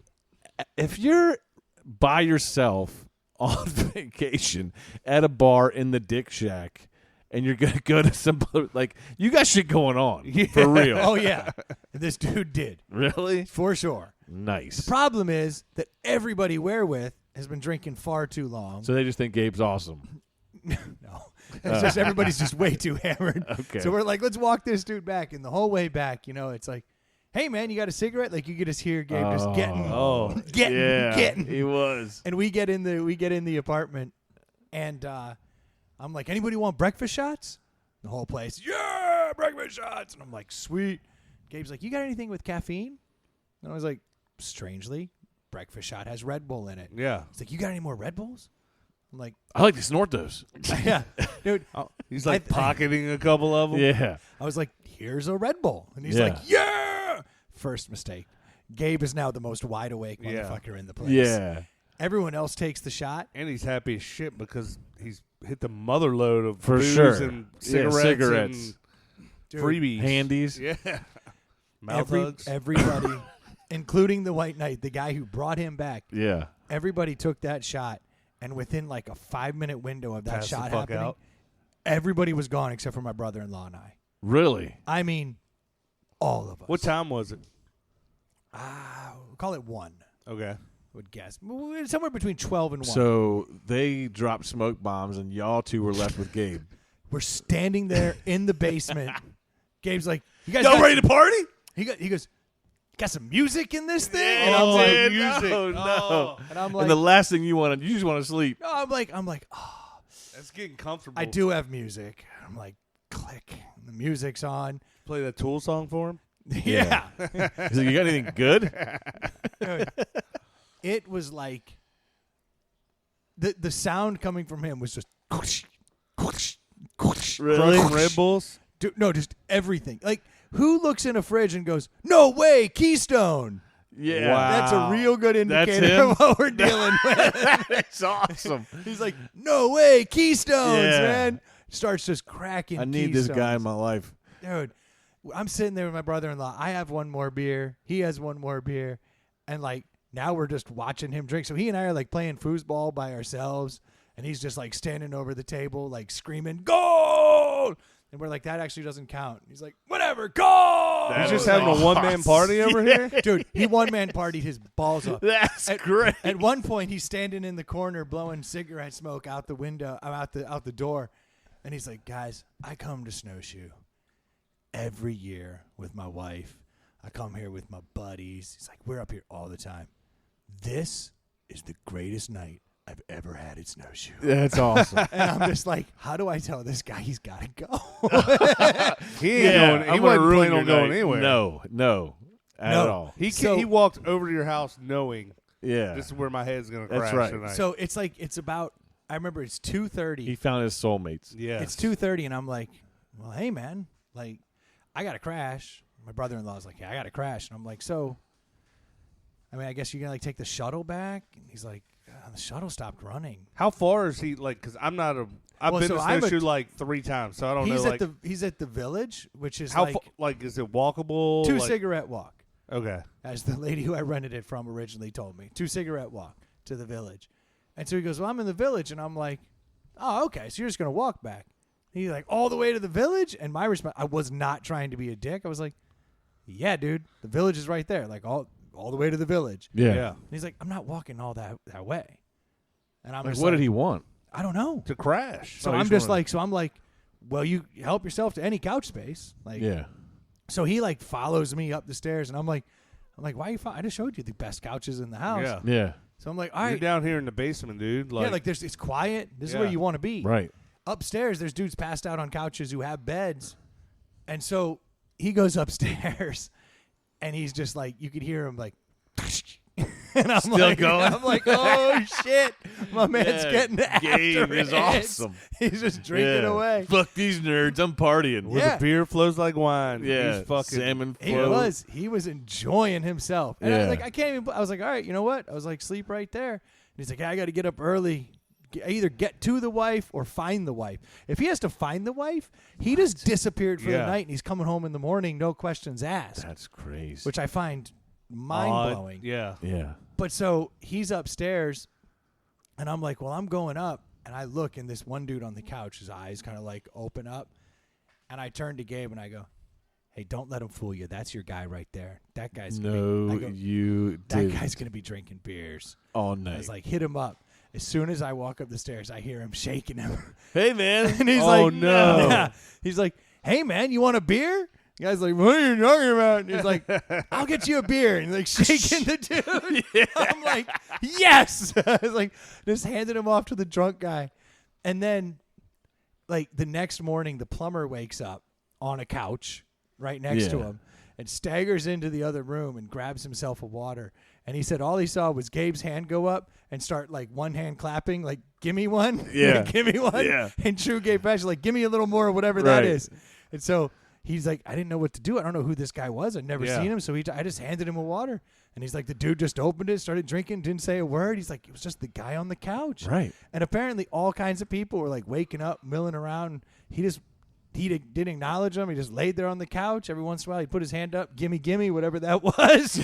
If you're by yourself on vacation at a bar in the Dick Shack and you're going to go to some, like, you got shit going on. For real. oh yeah, this dude did Really? for sure. Nice. Problem is that everybody we're with has been drinking far too long. So they just think Gabe's awesome. No, it's just everybody's just way too hammered. Okay. So we're like, let's walk this dude back, and the whole way back, it's like, hey man, you got a cigarette? Like you could just hear Gabe just getting, Yeah. getting. He was. And we get in the apartment, and I'm like, anybody want breakfast shots? The whole place, yeah, breakfast shots. And I'm like, sweet. Gabe's like, you got anything with caffeine? And I was like, strangely, breakfast shot has Red Bull in it. Yeah. He's like, you got any more Red Bulls? I'm like, I like to snort those. yeah, dude. He's like I- pocketing a couple of them. Yeah. I was like, here's a Red Bull. And he's Yeah. like, yeah. First mistake. Gabe is now the most wide awake Yeah. motherfucker in the place. Yeah. Everyone else takes the shot. And he's happy as shit because he's hit the mother load of For booze sure. and Yeah, cigarettes, cigarettes. Dude, and freebies. Handies. Yeah. Mouth hugs. Everybody, including the White Knight, the guy who brought him back, Yeah. everybody took that shot. And within like a 5-minute window of that Passed the shot fuck happening, out. everybody was gone except for my brother-in-law and I. Really? I mean, all of us. What time was it? We'll call it 1, Okay. would guess. Somewhere between 12 and 1. So they dropped smoke bombs and y'all 2 were left with Gabe. We're standing there in the basement. Gabe's like, "You guys Y'all got-" ready to party? He goes, "Got some music in this thing?" And Oh, I'm like, man, music. No, no. and I'm And like, the last thing you just want to sleep. no, I'm like, oh, That's getting comfortable. I do have music. I'm like, click, and the music's on. Play that Tool song for him. Yeah, He's like, you got anything good? Dude, it was like the sound coming from him was just, Really? From Red Bulls. Dude, no, just everything. Like, who looks in a fridge and goes, "No way, Keystone"? Yeah. Wow. That's a real good That's indicator him? of what we're dealing with. That's awesome. He's like, "No way, Keystones, Yeah. man!" Starts just cracking. I need this guy in Keystones. my life. Dude. I'm sitting there with my brother-in-law. I have one more beer. He has one more beer, and like now we're just watching him drink. So he and I are like playing foosball by ourselves, and he's just like standing over the table, like screaming "Goal!" And we're like, "That actually doesn't count." He's like, "Whatever, goal!" He's just having a one-man party over here. Dude, he one-man partied his balls off. That's great. At one point, he's standing in the corner blowing cigarette smoke out the window, out the door, and he's like, "Guys, I come to Snowshoe every year with my wife. I come here with my buddies." He's like, "We're up here all the time. This is the greatest night I've ever had at Snowshoe." That's awesome. And I'm just like, how do I tell this guy he's got to go? He ain't going. He I'm gonna wasn't ruin planning your on going night. anywhere. No, at No. all. He walked over to your house knowing Yeah. this is where my head's gonna That's crash right. tonight. So it's like, it's about I remember it's 2:30. He found his soulmates. Yeah. It's 2:30, and I'm like, well, hey, man, like, I got to crash. My brother-in-law's like, yeah, I got to crash. And I'm like, so, I mean, I guess you're going to, like, take the shuttle back? And he's like, the shuttle stopped running. How far is he? Like, because I've Well, been so to I'm snowshoe like 3 times, so I don't know. Like, He's at the village, which is how like like is it walkable? 2 like, cigarette walk, Okay. as the lady who I rented it from originally told me. 2 cigarette walk to the village. And so he goes, well, I'm in the village. And I'm like, oh, okay, so you're just going to walk back. And he's like, all the way to the village? And my response, I was not trying to be a dick. I was like, yeah, dude, the village is right there, like all the way to the village. Yeah. And he's like, I'm not walking all that way. And I'm Like, just what like, did he want? I don't know. To crash. So Oh, I'm he's just wanna- like, well, you help yourself to any couch space. Like, Yeah. So he like follows me up the stairs, and I'm like, why you? I just showed you the best couches in the house. Yeah. Yeah. So I'm like, all You're right, down here in the basement, dude. Like, yeah, like it's quiet. This is Yeah. where you want to be. Right. Upstairs, there's dudes passed out on couches who have beds, and so he goes upstairs, and he's just like, you could hear him like. And I'm Still like, going? I'm like, oh shit, my man's Yeah, getting after Gabe is it. awesome. He's just drinking Yeah. away. Fuck these nerds. I'm partying. where Yeah. the beer flows like wine. Yeah. He's fucking. Salmon He float. he was enjoying himself. And Yeah. I can't even, I was like, all right, you know what? I was like, sleep right there. And he's like, yeah, I got to get up early. Either get to the wife or find the wife. If he has to find the wife, he just disappeared for the Yeah. night and he's coming home in the morning, no questions asked, That's crazy. which I find mind blowing. Yeah. Yeah. But so he's upstairs, and I'm like, well, I'm going up. And I look, and this one dude on the couch, his eyes kind of like open up. And I turn to Gabe and I go, hey, don't let him fool you. That's your guy right there. That guy's No, I go, you that did guy's going to be drinking beers. all I night. was like, hit him up. As soon as I walk up the stairs, I hear him shaking him. hey, man. And he's Oh, like, no. Yeah. He's like, hey, man, you want a beer? The guy's like, what are you talking about? And he's like, I'll get you a beer. And he's like shaking the dude. I'm like, yes. I was like, just handed him off to the drunk guy. And then, like, the next morning, the plumber wakes up on a couch right next to Yeah. him and staggers into the other room and grabs himself a water. And he said all he saw was Gabe's hand go up and start, like, one hand clapping, like, give me one. Yeah. give me one. Yeah. In true Gabe fashion, like, give me a little more or whatever that Right. is. And so he's like, I didn't know what to do. I don't know who this guy was. I'd never Yeah. seen him. So I just handed him a water. And he's like, the dude just opened it, started drinking, didn't say a word. He's like, it was just the guy on the couch. Right. And apparently all kinds of people were like waking up, milling around. He didn't acknowledge them. He just laid there on the couch. Every once in a while, he'd put his hand up, gimme, whatever that was.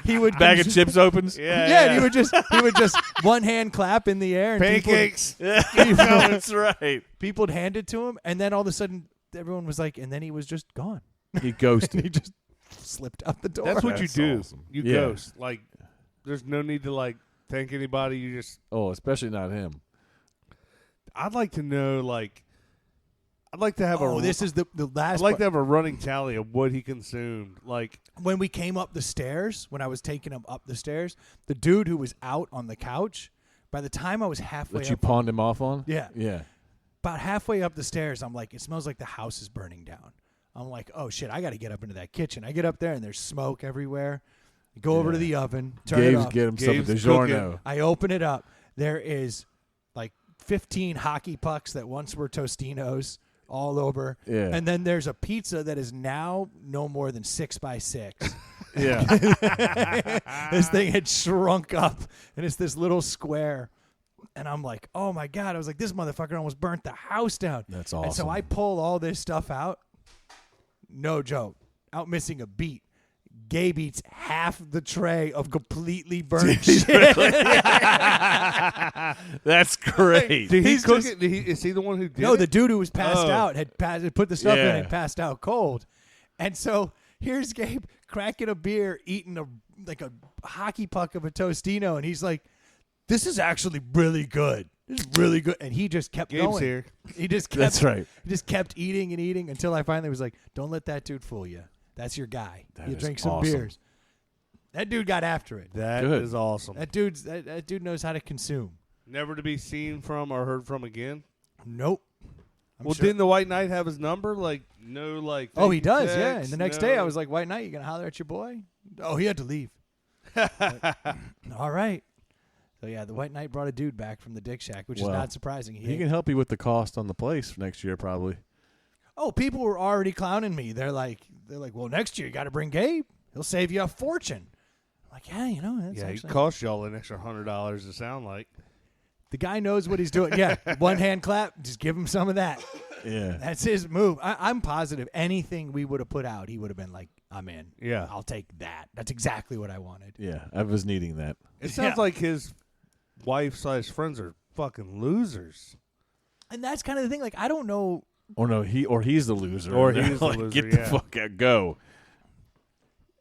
He would Bag of chips opens. Yeah, and he would just one hand clap in the air, and Pancakes. That's right. People would hand it to him, and then all of a sudden, everyone was like, and then he was just gone. He ghosted. He just slipped out the door. That's what That's you do. awesome. You Yeah. ghost. Like, there's no need to like thank anybody. You just. Oh, especially not him. I'd like to know. Like, I'd like to have a. This is the last. I'd like part. to have a running tally of what he consumed. Like, When we came up the stairs, when I was taking him up the stairs, the dude who was out on the couch, by the time I was halfway That you up, pawned him off on? Yeah. Yeah. about halfway up the stairs, I'm like, it smells like the house is burning down. I'm like, oh shit, I got to get up into that kitchen. I get up there and there's smoke everywhere. Go over to the oven, turn it Gabe's off. get himself a Gabe's DiGiorno. I open it up. There is like 15 hockey pucks that once were Tostinos all over. Yeah. And then there's a pizza that is now no more than 6 by 6. Yeah. This thing had shrunk up, and it's this little square. And I'm like, oh my God. I was like, this motherfucker almost burnt the house down. That's And so awesome. I pull all this stuff out. No joke. Out missing a beat. Gabe eats half the tray of completely burnt shit. That's great. did he He's cook just- it? Is he the one who did No, it? the dude who was passed Oh. out had put the stuff in Yeah. and passed out cold. And so here's Gabe cracking a beer, eating a hockey puck of a Tostino, and he's like, "This is actually really good. This is really good." And he just kept Gabe's going. here. He just kept, That's right. He just kept eating and eating until I finally was like, "Don't let that dude fool you. That's your guy. That You is drink some awesome. beers." That dude got after it. That Good. is awesome. That dude knows how to consume. Never to be seen from or heard from again. Nope. I'm Well, sure- didn't the White Knight have his number? Like, no, like. Oh, he thank you does, yeah. And text, the next day, I no- was like, "White Knight, you gonna holler at your boy?" Oh, he had to leave. All right. So yeah, the White Knight brought a dude back from the Dick Shack, which is Well, not surprising. He can help you with the cost on the place for next year, probably. Oh, people were already clowning me. They're like, well, next year you got to bring Gabe. He'll save you a fortune. I'm like, yeah, you know, that's Yeah, it actually. cost y'all an extra $100 to sound like. The guy knows what he's doing. Yeah, one hand clap, just give him some of that. Yeah. That's his move. I'm positive anything we would have put out, he would have been like, I'm in. Yeah. I'll take that. That's exactly what I wanted. Yeah, I was needing that. It sounds like his wife/friends are fucking losers. And that's kind of the thing. Like, I don't know. Or no, he's the loser. Or And they're he's the like, loser, Get the yeah. fuck out, go.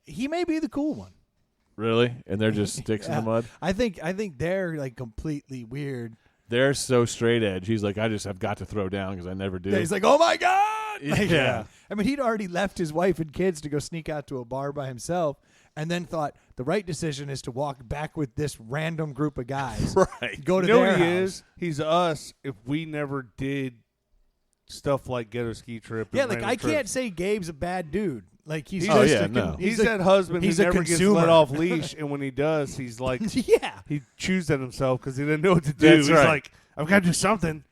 He may be the cool one. Really? And they're just sticks in the mud? I think they're like completely weird. They're so straight edge. He's like, I just have got to throw down because I never do. Yeah, he's like, oh my God. Like, Yeah. I mean, he'd already left his wife and kids to go sneak out to a bar by himself and then thought the right decision is to walk back with this random group of guys. Right. Go to You know their what he house. is? He's us if we never did stuff like get a ski trip. and Yeah, like random I can't trips. say Gabe's a bad dude. Like he's Oh, just yeah, a no. He's a- that husband he's who a never gets consumer. let off leash, and when he does, he's like, yeah, he chews at himself because he didn't know what to do. That's He's right. like, I've got to do something.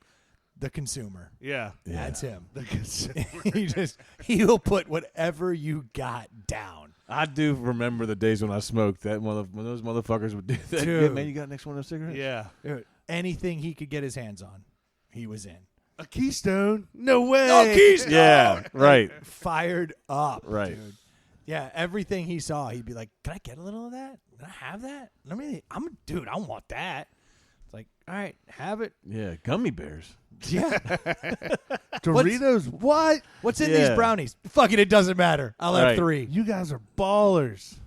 the consumer. Yeah. Yeah. That's him. The consumer. He'll put whatever you got down. I do remember the days when I smoked that when those motherfuckers would do that. Dude. Yeah, man, you got next one of those cigarettes? Yeah. Dude, anything he could get his hands on, he was in. A Keystone? No way. Oh, Keystone! Yeah, right. Fired up. Right. Dude. Yeah, everything he saw, he'd be like, "Can I get a little of that? Can I have that? Dude, I want that." It's like, all right, have it. Yeah, gummy bears. Yeah. Doritos? What? What's in Yeah. these brownies? Fuck it, it doesn't matter. I'll have Right. 3. You guys are ballers.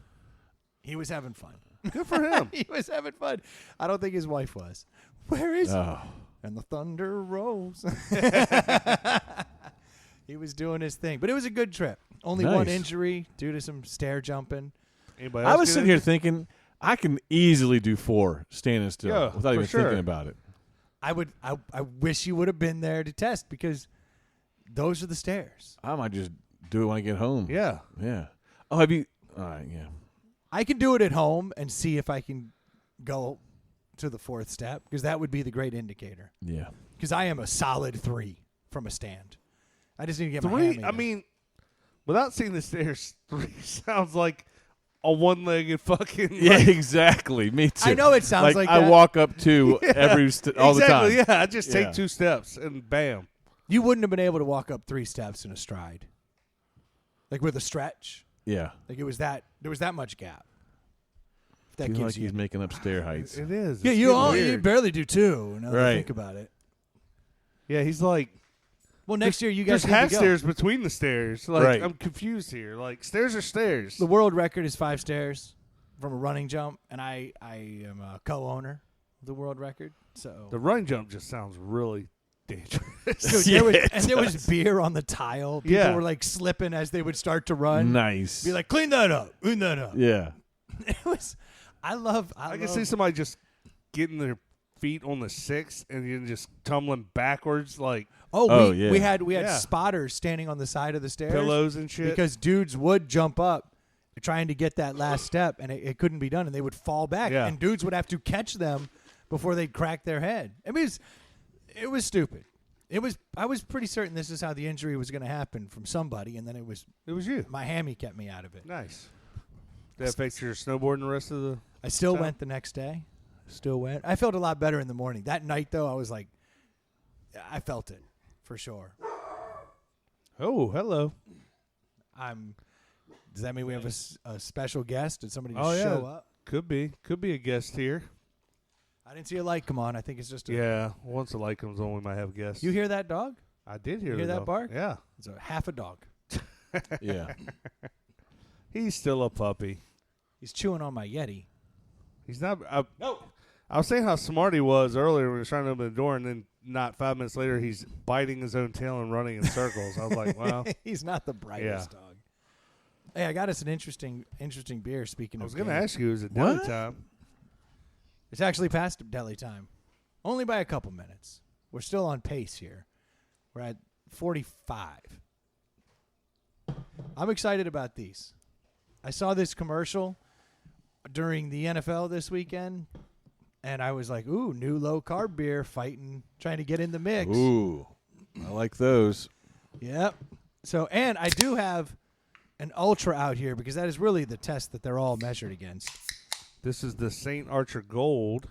He was having fun. Good for him. He was having fun. I don't think his wife was. Where is he? Oh, And the thunder rolls. He was doing his thing. But it was a good trip. Only one Nice. injury due to some stair jumping. Anybody I else was get sitting here thinking I can easily do 4 standing still Yeah, without for even sure. thinking about it. I wish you would have been there to test because those are the stairs. I might just do it when I get home. Yeah. Yeah. Oh, have you? All right. Yeah. I can do it at home and see if I can go to the 4th step because that would be the great indicator. Yeah. Because I am a solid 3 from a stand. I just need to get my 3, hammy I in. mean, without seeing the stairs, 3 sounds like a one-legged fucking. Yeah, like- exactly. Me too. I know it sounds like I that. walk up to Yeah, every all exactly, the time. Yeah, I just Yeah. take 2 steps and bam. You wouldn't have been able to walk up 3 steps in a stride. Like with a stretch. Yeah. Like there was that much gap. If that Feel gives like you he's making up stair heights. It is. Yeah, It's you getting all, you weird. barely do 2. Now that I Right. think about it. Yeah, he's like. Well, next year you guys There's need half to go. stairs between the stairs. Like Right. I'm confused here. Like stairs are stairs. The world record is 5 stairs from a running jump, and I am a co-owner of the world record. So The run jump just sounds really dangerous. Dude, Yeah, there was beer on the tile. People Yeah. were like slipping as they would start to run. Nice. Be like, clean that up, clean that up. yeah. It was. I I can see somebody just getting their feet on the 6 and then just tumbling backwards like Oh, we, yeah. we had Yeah. spotters standing on the side of the stairs pillows and shit. because dudes would jump up trying to get that last step and it couldn't be done and they would fall back Yeah. and dudes would have to catch them before they'd crack their head. I mean, it was stupid. I was pretty certain this is how the injury was going to happen from somebody, and then it was you. my hammy kept me out of it. Nice. Did that affect your snowboarding the rest of the I still So? went the next day. Still went. I felt a lot better in the morning. That night, though, I was like, I felt it for sure. Oh, hello. Does that mean we have a special guest? Did somebody just Oh, yeah. show up? Could be a guest here. I didn't see a light come on. I think it's just a. Yeah, once the light comes on, we might have guests. You hear that dog? I did hear You hear the that dog. bark? Yeah, It's a half a dog. Yeah. he's still a puppy. He's chewing on my Yeti. He's not. I was saying how smart he was earlier when he was trying to open the door, and then not 5 minutes later, he's biting his own tail and running in circles. I was like, wow. He's not the brightest dog. Hey, I got us an interesting beer. Speaking I of, was going to game. ask you, is it deli What? time? It's actually past deli time, only by a couple minutes. We're still on pace here. We're at 45. I'm excited about these. I saw this commercial during the NFL this weekend. and I was like, ooh, new low-carb beer trying to get in the mix. Ooh, I like those. Yep. So, and I do have an Ultra out here because that is really the test that they're all measured against. This is the St. Archer Gold,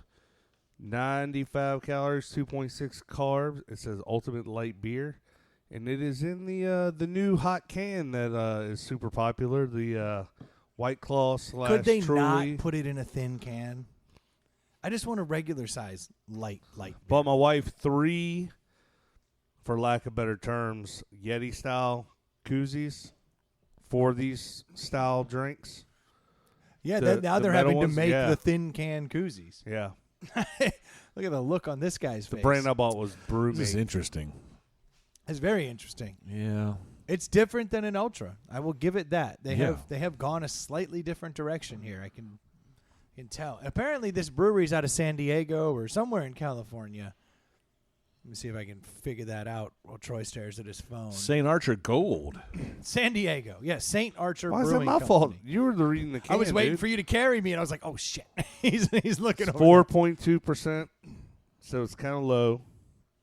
95 calories, 2.6 carbs. It says Ultimate Light Beer, and it is in the new hot can that is super popular. The White Claw / Could they Truly. not put it in a thin can? I just want a regular size light beer. Bought my wife 3, for lack of better terms, Yeti style koozies for these style drinks. Yeah, the- now the they're metal having ones? to make Yeah. the thin can koozies. Yeah, Look at the look on this guy's the face. brand I bought was Brew This is Mate. interesting. It's very interesting. Yeah. It's different than an Ultra. I will give it that. They Yeah. have gone a slightly different direction here. I can tell. Apparently, this brewery's out of San Diego or somewhere in California. Let me see if I can figure that out while Troy stares at his phone. St. Archer Gold. San Diego. Yeah, St. Archer Why is that Brewing my Company. fault? You were the reading the can. I was waiting dude. for you to carry me, and I was like, "Oh shit!" he's looking over. 4.2%, so it's kind of low.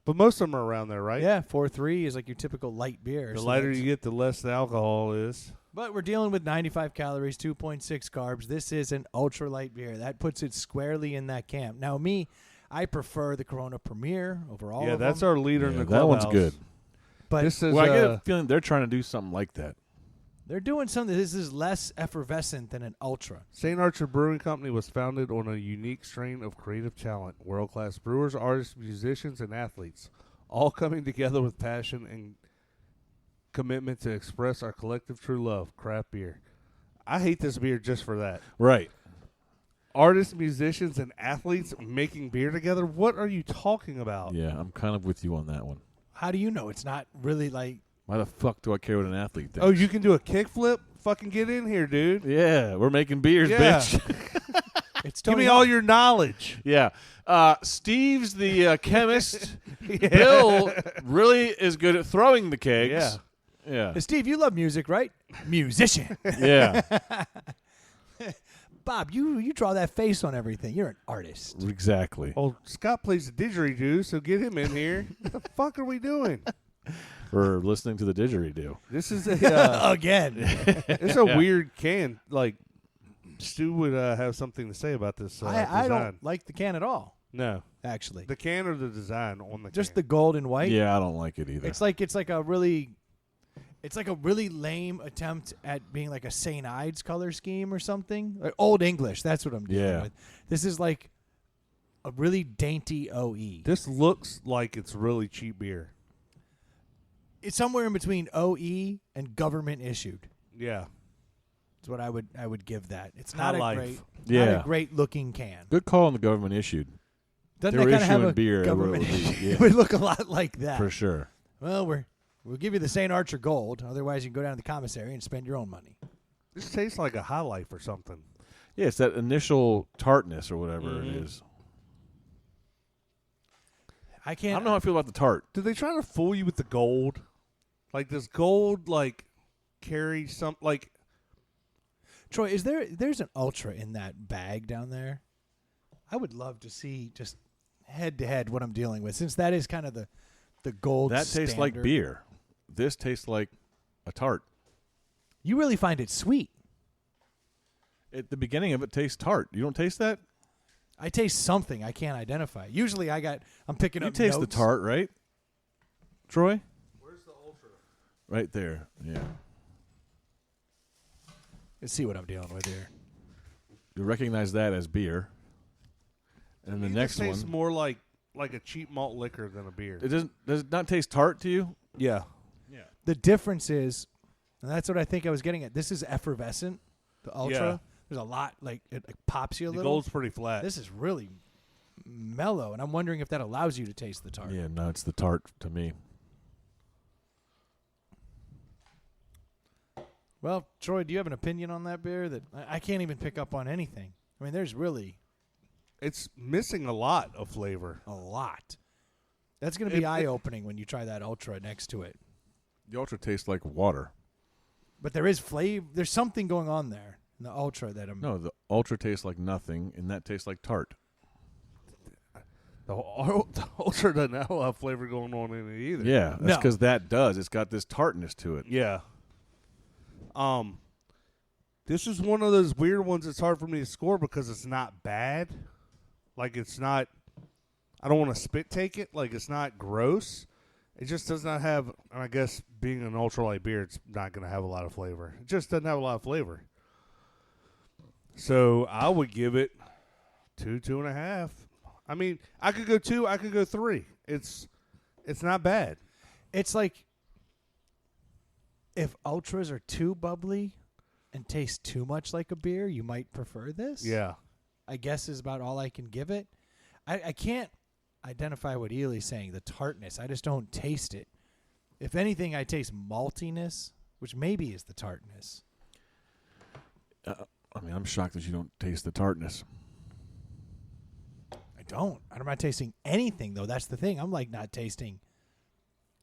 But most of them are around there, right? Yeah, 4.3 is like your typical light beer. The so lighter that's- you get, the less the alcohol is. But we're dealing with 95 calories, 2.6 carbs. This is an ultra light beer. That puts it squarely in that camp. Now, I prefer the Corona Premier over all Yeah, of that's them. our leader in Yeah, the that clubhouse. one's good. But This is Well, I get a feeling they're trying to do something like that. they're doing something. This is less effervescent than an ultra. St. Archer Brewing Company was founded on a unique strain of creative talent, world-class brewers, artists, musicians, and athletes, all coming together with passion and commitment to express our collective true love, craft beer. I hate this beer just for that. Right. Artists, musicians, and athletes making beer together? What are you talking about? Yeah, I'm kind of with you on that one. How do you know it's not really like? Why the fuck do I care what an athlete thinks? Oh, you can do a kickflip? Fucking get in here, dude. Yeah, we're making beers, Yeah. bitch. It's Give Tony me all Hawk. your knowledge. Yeah. Steve's the chemist. Bill really is good at throwing the kegs. Yeah. Yeah. Steve, you love music, right? Musician. Yeah. Bob, you draw that face on everything. You're an artist. Exactly. Well, Scott plays the didgeridoo, so get him in here. What the fuck are we doing? For listening to the didgeridoo. This is a Again. it's a weird can. Like Stu would have something to say about this I design. don't like the can at all, No, actually. the can or the design on the Just can. the gold and white. Yeah, I don't like it either. It's like a really lame attempt at being like a St. Ides color scheme or something. Like Old English, that's what I'm dealing Yeah. with. This is like a really dainty OE. This looks like it's really cheap beer. It's somewhere in between OE and government issued. Yeah, That's what I would give that. It's High not a life. great Yeah. not a great looking can. Good call on the government issued. Doesn't They were that kind of have issuing a beer, it would government be- issue? yeah. It would look a lot like that. For sure. Well, we'll give you the St. Archer Gold. Otherwise, you can go down to the commissary and spend your own money. this tastes like a High Life or something. Yeah, it's that initial tartness or whatever it is. I I can't. don't know how I feel about the tart. Did they try to fool you with the gold? Like, does gold like carry some like? Troy, there's an Ultra in that bag down there? I would love to see just head to head what I'm dealing with, since that is kind of the gold. That tastes like standard. beer. This tastes like a tart. You really find it sweet. At the beginning of it tastes tart. You don't taste that? I taste something I can't identify. Usually, I'm picking You up. taste notes. the tart, right? Troy? Where's the Ultra? Right there. Yeah. Let's see what I'm dealing with here. You recognize that as beer. And the It next tastes one, more like a cheap malt liquor than a beer. it does it not taste tart to you? Yeah, The difference is, and that's what I think I was getting at. This is effervescent. The Ultra. Yeah. There's a lot like it like, pops you a the little. gold's pretty flat. This is really mellow, and I'm wondering if that allows you to taste the tart. Yeah, no, it's the tart to me. Well, Troy, do you have an opinion on that beer? That I can't even pick up on anything. I mean, there's really It's missing a lot of flavor. a lot. That's going to be eye-opening when you try that Ultra next to it. The Ultra tastes like water. But there is flavor. There's something going on there in the Ultra that I'm. No, the Ultra tastes like nothing, and that tastes like tart. The Ultra doesn't have a lot of flavor going on in it either. Yeah, that's No. because that does. It's got this tartness to it. Yeah. This is one of those weird ones that's hard for me to score because it's not bad. Like, it's not, I don't want to spit take it. Like, it's not gross. It just does not have, and I guess being an ultralight beer, it's not going to have a lot of flavor. It just doesn't have a lot of flavor. So I would give it 2.5. I mean, I could go 2, I could go 3. It's not bad. It's like if ultras are too bubbly and taste too much like a beer, you might prefer this. Yeah. I guess is about all I can give it. I can't identify what Ely's saying, the tartness. I just don't taste it. If anything, I taste maltiness, which maybe is the tartness. I mean, I'm shocked that you don't taste the tartness. I don't. I'm not tasting anything, though. That's the thing. I'm like not tasting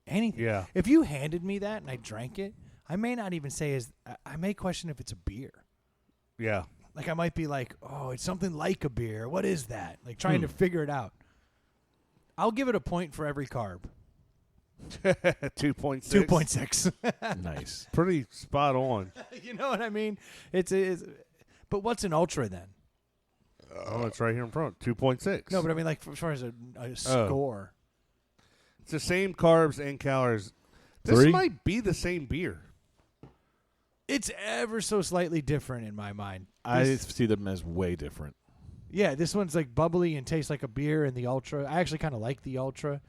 anything. Yeah. If you handed me that and I drank it, I may not even say I may question if it's a beer. Yeah. Like I might be like, oh, it's something like a beer. What is that? Like trying to figure it out. I'll give it a point for every carb. 2.6. 2.6. Nice. Pretty spot on. You know what I mean? But what's an ultra then? Oh, it's right here in front. 2.6. No, but I mean like as far as a score. It's the same carbs and calories. This 3? might be the same beer. It's ever so slightly different in my mind. I This- see them as way different. Yeah, this one's like bubbly and tastes like a beer, and the ultra. I actually kind of like the ultra.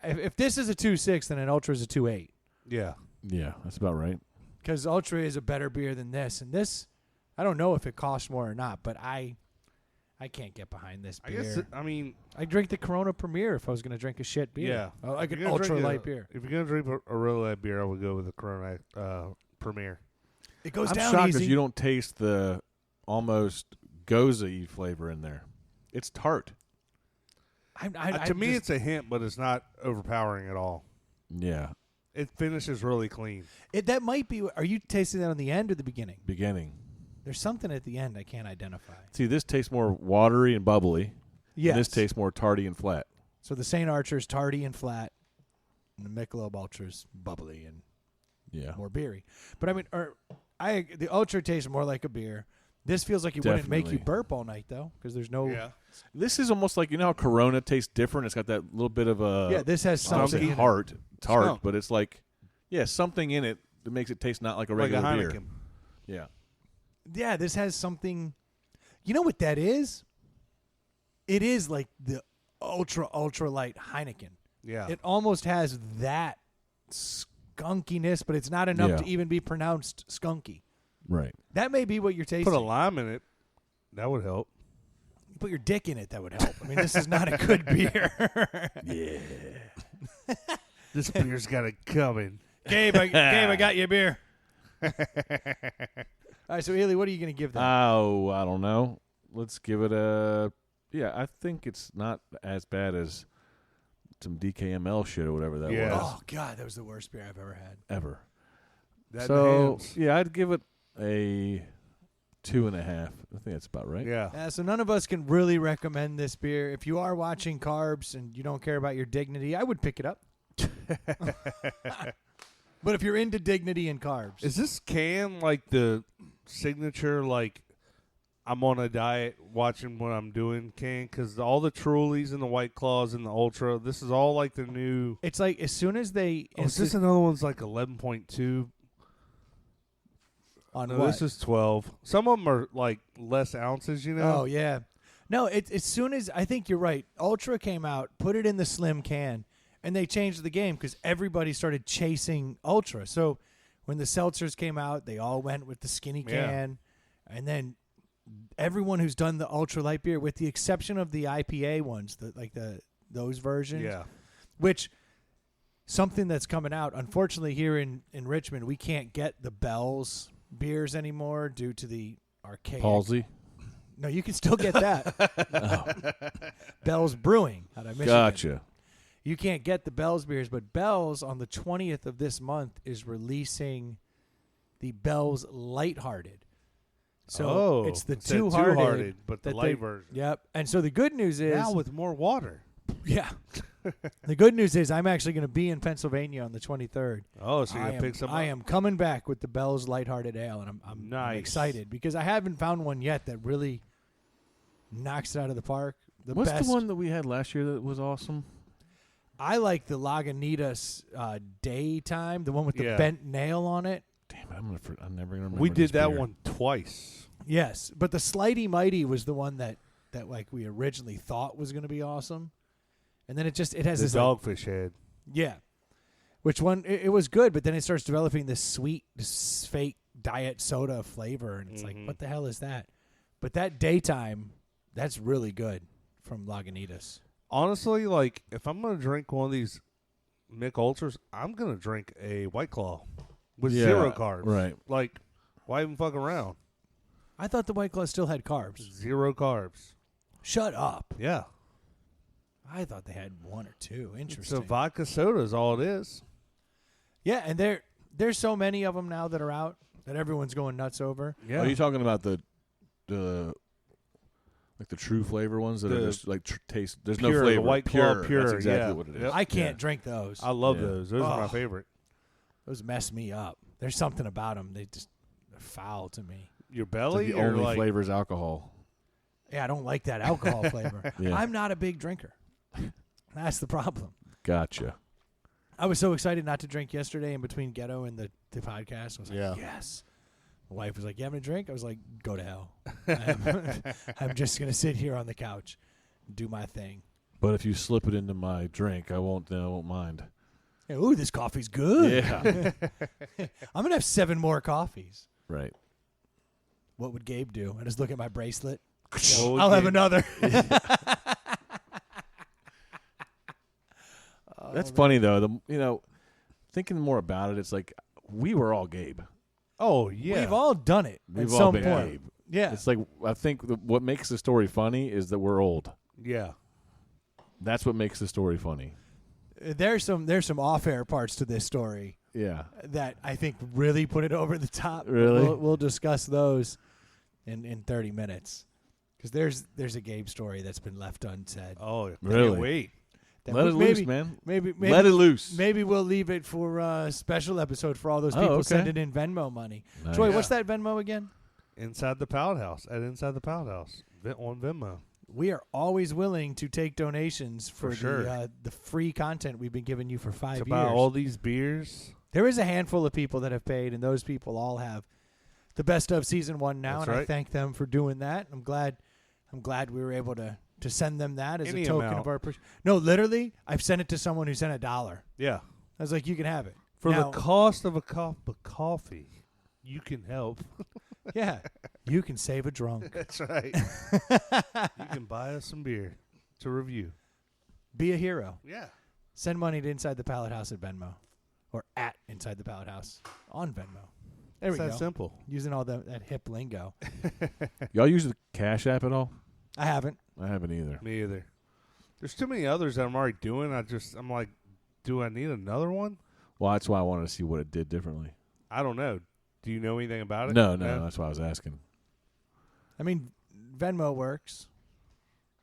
If this is a 2.6, then an ultra is a 2.8 Yeah. Yeah, that's about right. because ultra is a better beer than this. And this, I don't know if it costs more or not, but I can't get behind this I beer. guess, I drink the Corona Premier if I was going to drink a shit beer. yeah. Like If an you're gonna ultra drink light beer. If you're going to drink a really light beer, I would go with the Corona Premier. It goes I'm down shocked easy. that you don't taste the almost goza-y flavor in there. It's tart. To me, it's a hint, but it's not overpowering at all. Yeah, It finishes really clean. that might be. Are you tasting that on the end or the beginning? beginning. There's something at the end I can't identify. See, this tastes more watery and bubbly. Yes. And this tastes more tarty and flat. So the St. Archer's tardy and flat, and the Michelob Ultra's bubbly and Yeah. more beery. But I mean, the Ultra tastes more like a beer. This feels like it wouldn't make you Definitely. burp all night though, because there's no. This is almost like, you know how Corona tastes different? It's got that little bit of a Yeah, this has I don't say something. tart, Skunk. but it's like, yeah, something in it that makes it taste not like a Like a regular beer. Heineken. Yeah. Yeah, this has something. You know what that is? It is like the ultra light Heineken. Yeah. It almost has that skunkiness, but it's not enough Yeah. to even be pronounced skunky. Right. That may be what you're tasting. Put a lime in it. That would help. Put your dick in it. That would help. I mean, this is not a good beer. This beer's got it coming. Gabe, I got you a beer. All right, so Ely, what are you going to give them? Oh, I don't know. Let's give it a. Yeah, I think it's not as bad as some DKML shit or whatever that Yeah. was. Oh God, that was the worst beer I've ever had. Ever. That So, enhance. yeah, I'd give it a 2.5. I think that's about right. Yeah. So none of us can really recommend this beer. If you are watching carbs and you don't care about your dignity, I would pick it up. But if you're into dignity and carbs, Is this can like the signature, like, I'm on a diet watching what I'm doing can? Because all the Trulies and the White Claws and the Ultra, this is all like the new. it's like as soon as they Oh, is this another one's like 11.2? on No, what? this is 12. Some of them are like less ounces, you know? Oh yeah, no. As soon as I think you're right, Ultra came out, put it in the slim can, and they changed the game because everybody started chasing Ultra. So when the seltzers came out, they all went with the skinny Yeah. can, and then everyone who's done the ultra light beer, with the exception of the IPA ones, those versions, Yeah. which something that's coming out. Unfortunately, here in Richmond, we can't get the Bell's beers anymore due to the archaic Palsy. No, you can still get that. Bell's Brewing out of Michigan. Gotcha. You can't get the Bell's beers, but Bell's on the 20th of this month is releasing the Bell's Lighthearted. So it's the instead of Two-Hearted, Two-Hearted, but the that light they- version. Yep. And so the good news is Now with more water. Yeah. The good news is I'm actually going to be in Pennsylvania on the 23rd. Oh, so you're I going to pick some I up? am coming back with the Bell's Lighthearted Ale, and I'm Nice. excited because I haven't found one yet that really knocks it out of the park. What's best. the one that we had last year that was awesome? I like the Lagunitas Daytime, the one with the Yeah. bent nail on it. Damn it, I'm never gonna remember. We this did that beer. one twice. Yes, but the Slighty Mighty was the one that like we originally thought was going to be awesome, and then it has The this like, Dogfish Head. yeah, which one it was good, but then it starts developing this sweet, this fake diet soda flavor, and it's like, what the hell is that? But that Daytime, that's really good from Lagunitas. Honestly, like, if I'm going to drink one of these Mick Ultras, I'm going to drink a White Claw with Yeah, 0 carbs. right. Like, why even fuck around? I thought the White Claw still had carbs. 0 carbs. Shut up! Yeah. I thought they had 1 or 2. It's Interesting. a vodka soda is all it is. Yeah, and there's so many of them now that are out that everyone's going nuts over. Yeah. Are you talking about the like the true flavor ones that are The just like taste? There's pure, no the flavor. White Claw pure. pure, That's exactly yeah. what it is. Yep. I can't drink those. I love Yeah. those. Those are my Oh. favorite. Those mess me up. There's something about them. They're foul to me. Your It's belly? like the or only like, flavor is alcohol. Yeah, I don't like that alcohol flavor. Yeah. I'm not a big drinker. That's the problem. Gotcha. I was so excited not to drink yesterday in between Ghetto and the podcast. I was like, Yeah. yes. My wife was like, you having a drink? I was like, go to hell. I'm just going to sit here on the couch and do my thing. But if you slip it into my drink, I won't mind. Yeah, ooh, this coffee's good. Yeah. I'm going to have 7 more coffees. Right. What would Gabe do? I just look at my bracelet. What would I'll have you- another. That's funny though. Thinking more about it, it's like we were all Gabe. Oh, yeah. We've all done it We've at all some been point. Gabe. Yeah. It's like I think what makes the story funny is that we're old. Yeah. That's what makes the story funny. There's some off-air parts to this story Yeah. that I think really put it over the top. Really? We'll discuss those in 30 minutes. Because there's a Gabe story that's been left unsaid. Oh, Really? Can't wait. That Let it maybe, loose, man. Maybe Let it loose. Maybe we'll leave it for a special episode for all those Oh, people okay. sending in Venmo money. Nice. Troy, what's that Venmo again? Inside the Pallet House. At Inside the Pallet House. On Venmo. We are always willing to take donations for sure. the free content we've been giving you for 5 To years. buy all these beers. There is a handful of people that have paid, and those people all have the best of season 1 now, That's and I right. thank them for doing that. I'm glad we were able to send them that as Any a token amount. of our appreciation. No, literally, I've sent it to someone who sent $1. Yeah. I was like, you can have it. For Now- the cost of a cup of coffee, you can help. Yeah, you can save a drunk. That's right. You can buy us some beer to review. Be a hero. Yeah. Send money to Inside the Pallet House at Venmo, or at Inside the Pallet House on Venmo. There It's we that go. simple. Using all that hip lingo. Y'all use the Cash App at all? I haven't. I haven't either. Me either. There's too many others that I'm already doing. I'm like, do I need another one? Well, that's why I wanted to see what it did differently. I don't know. Do you know anything about it? No, that's why I was asking. I mean, Venmo works.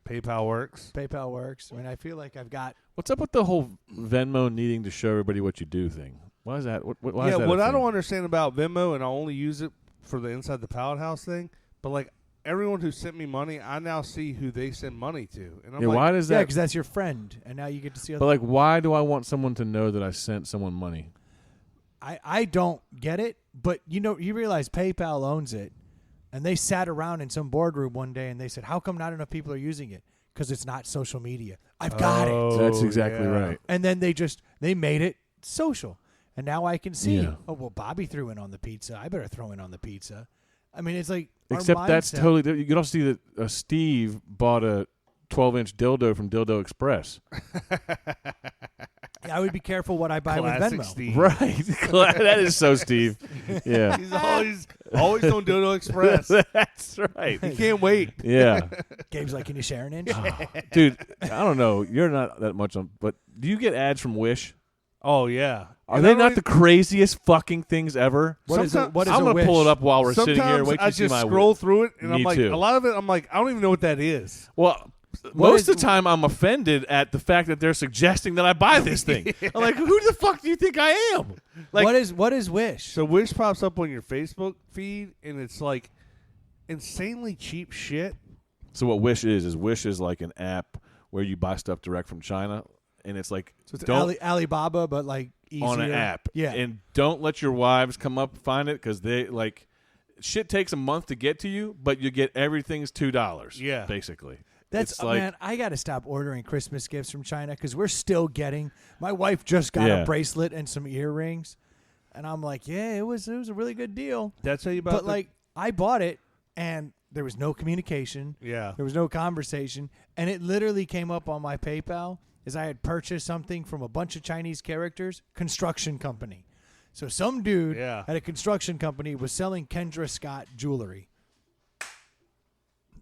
PayPal works. PayPal works. I mean, I feel like I've got. What's up with the whole Venmo needing to show everybody what you do thing? Why is that? Why is that What a I thing? don't understand about Venmo, and I only use it for the Inside the Pallet House thing, but like everyone who sent me money, I now see who they send money to, and I'm Yeah, like, why does Yeah, that? because that's your friend, and now you get to see. But like, why do I want someone to know that I sent someone money? I don't get it, but you realize PayPal owns it, and they sat around in some boardroom one day and they said, "How come not enough people are using it? Because it's not social media." I've got it, Oh, That's exactly yeah. right. and then they made it social, and now I can see. Yeah. Oh well, Bobby threw in on the pizza. I better throw in on the pizza. I mean, it's like our Except that's mindset- totally. You can also see that Steve bought a 12-inch dildo from Dildo Express. I would be careful what I buy Classic with Venmo. Steve. Right. That is so Steve. Yeah. He's always on Dildo Express. That's right. He can't wait. Yeah. Gabe's like, "Can you share an inch?" Dude, I don't know. You're not that much on, but do you get ads from Wish? Oh yeah. Are And they I not don't the craziest fucking things ever? What is a Sometimes- what is I'm a gonna wish? pull it up while we're sitting here. Sometimes Wait till I you see just my scroll through it, and Me I'm like, too. a lot of it, I'm like, I don't even know what that is. Well, Most of the time, I'm offended at the fact that they're suggesting that I buy this thing. I'm like, who the fuck do you think I am? Like, what is Wish? So Wish pops up on your Facebook feed, and it's like insanely cheap shit. So what Wish is like an app where you buy stuff direct from China, and it's like So it's Alibaba, but like easier. on an app. Yeah. And don't let your wives come up and find it because they like shit takes a month to get to you, but you get everything's $2. Yeah. Basically. That's It's like, man. I got to stop ordering Christmas gifts from China because we're still getting. My wife just got Yeah. a bracelet and some earrings, and I'm like, yeah, it was a really good deal. That's how you buy. But like, I bought it, and there was no communication. yeah, There was no conversation, and it literally came up on my PayPal as I had purchased something from a bunch of Chinese characters, construction company. So some dude Yeah. at a construction company was selling Kendra Scott jewelry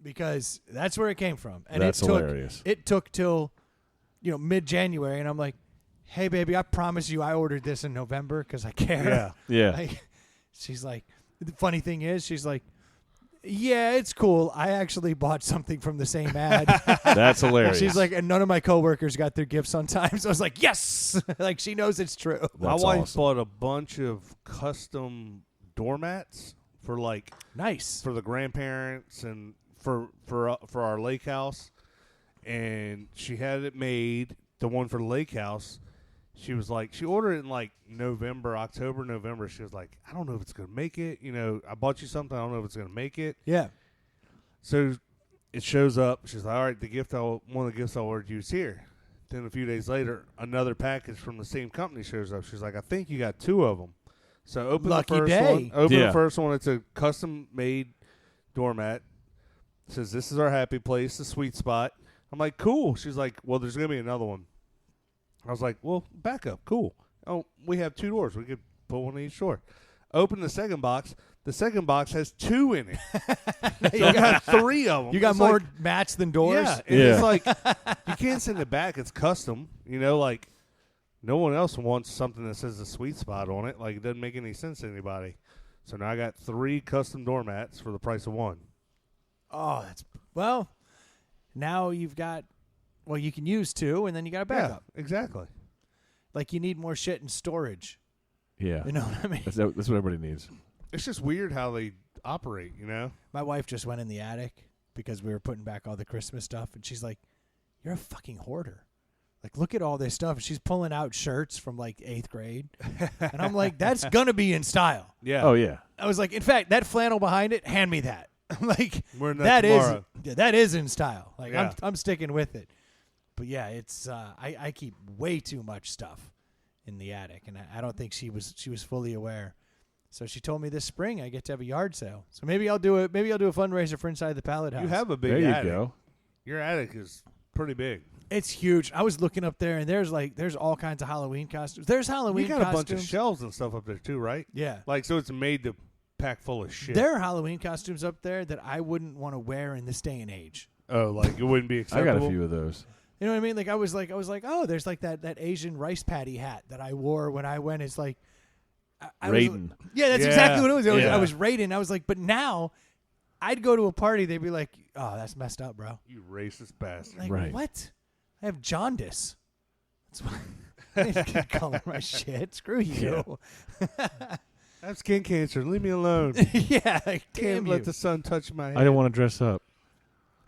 because that's where it came from. And That's it took, hilarious. It took till mid-January, and I'm like, hey, baby, I promise you I ordered this in November because I care. Yeah. Yeah. Like, she's like, the funny thing is, she's like, yeah, it's cool. I actually bought something from the same ad. That's hilarious. She's like, and none of my coworkers got their gifts on time. So I was like, yes, like she knows it's true. my That's wife awesome. bought a bunch of custom doormats for like Nice. for the grandparents and for our lake house, and she had it made. The one for the lake house, she was like, she ordered it in like October, November. She was like, I don't know if it's gonna make it. I bought you something. I don't know if it's gonna make it. Yeah. So it shows up. She's like, all right, one of the gifts I ordered you is here. Then a few days later, another package from the same company shows up. She's like, I think you got two of them. So open Lucky the first day. one. Open Yeah. the first one. It's a custom made doormat. It says, this is our happy place, the sweet spot. I'm like, cool. She's like, well, there's going to be another one. I was like, well, back up. Cool. Oh, we have two doors. We could put one in each door. Open the second box. The second box has two in it. So I got three of them. You got It's more like, mats than doors? yeah, and Yeah. it's like you can't send it back. It's custom. Like no one else wants something that says the sweet spot on it. Like it doesn't make any sense to anybody. So now I got 3 custom doormats for the price of one. Oh, now you've got, you can use 2, and then you got a backup. Yeah, exactly. Like you need more shit in storage. Yeah. You know what I mean? That's what everybody needs. It's just weird how they operate. My wife just went in the attic because we were putting back all the Christmas stuff, and she's like, you're a fucking hoarder. Like, look at all this stuff. And she's pulling out shirts from, like, 8th grade. And I'm like, that's going to be in style. Yeah. Oh yeah. I was like, in fact, that flannel behind it, hand me that. I'm like, We're in that tomorrow. that is in style. Like, Yeah. I'm sticking with it. But, yeah, it's I keep way too much stuff in the attic, and I don't think she was fully aware. So she told me this spring I get to have a yard sale. So maybe I'll do a fundraiser for Inside the Pallet House. You have a big There you attic. go. Your attic is pretty big. It's huge. I was looking up there, and there's all kinds of Halloween costumes. There's Halloween You got costumes. a bunch of shelves and stuff up there too, right? Yeah. Like so, it's made to pack full of shit. There are Halloween costumes up there that I wouldn't want to wear in this day and age. Oh, like it wouldn't be I acceptable. got a few of those. You know what I mean? Like I was like, oh, there's like that Asian rice patty hat that I wore when I went. It's like I was- Raiden. yeah, that's Yeah. exactly what it was. Yeah. I was Raiden. I was like, but now I'd go to a party. They'd be like, oh, that's messed up, bro. You racist bastard. Like Right. what? I have jaundice. That's why I didn't color my shit. Screw you. I have skin cancer. Leave me alone. Yeah, like, damn Can't you. let the sun touch my head. I don't want to dress up.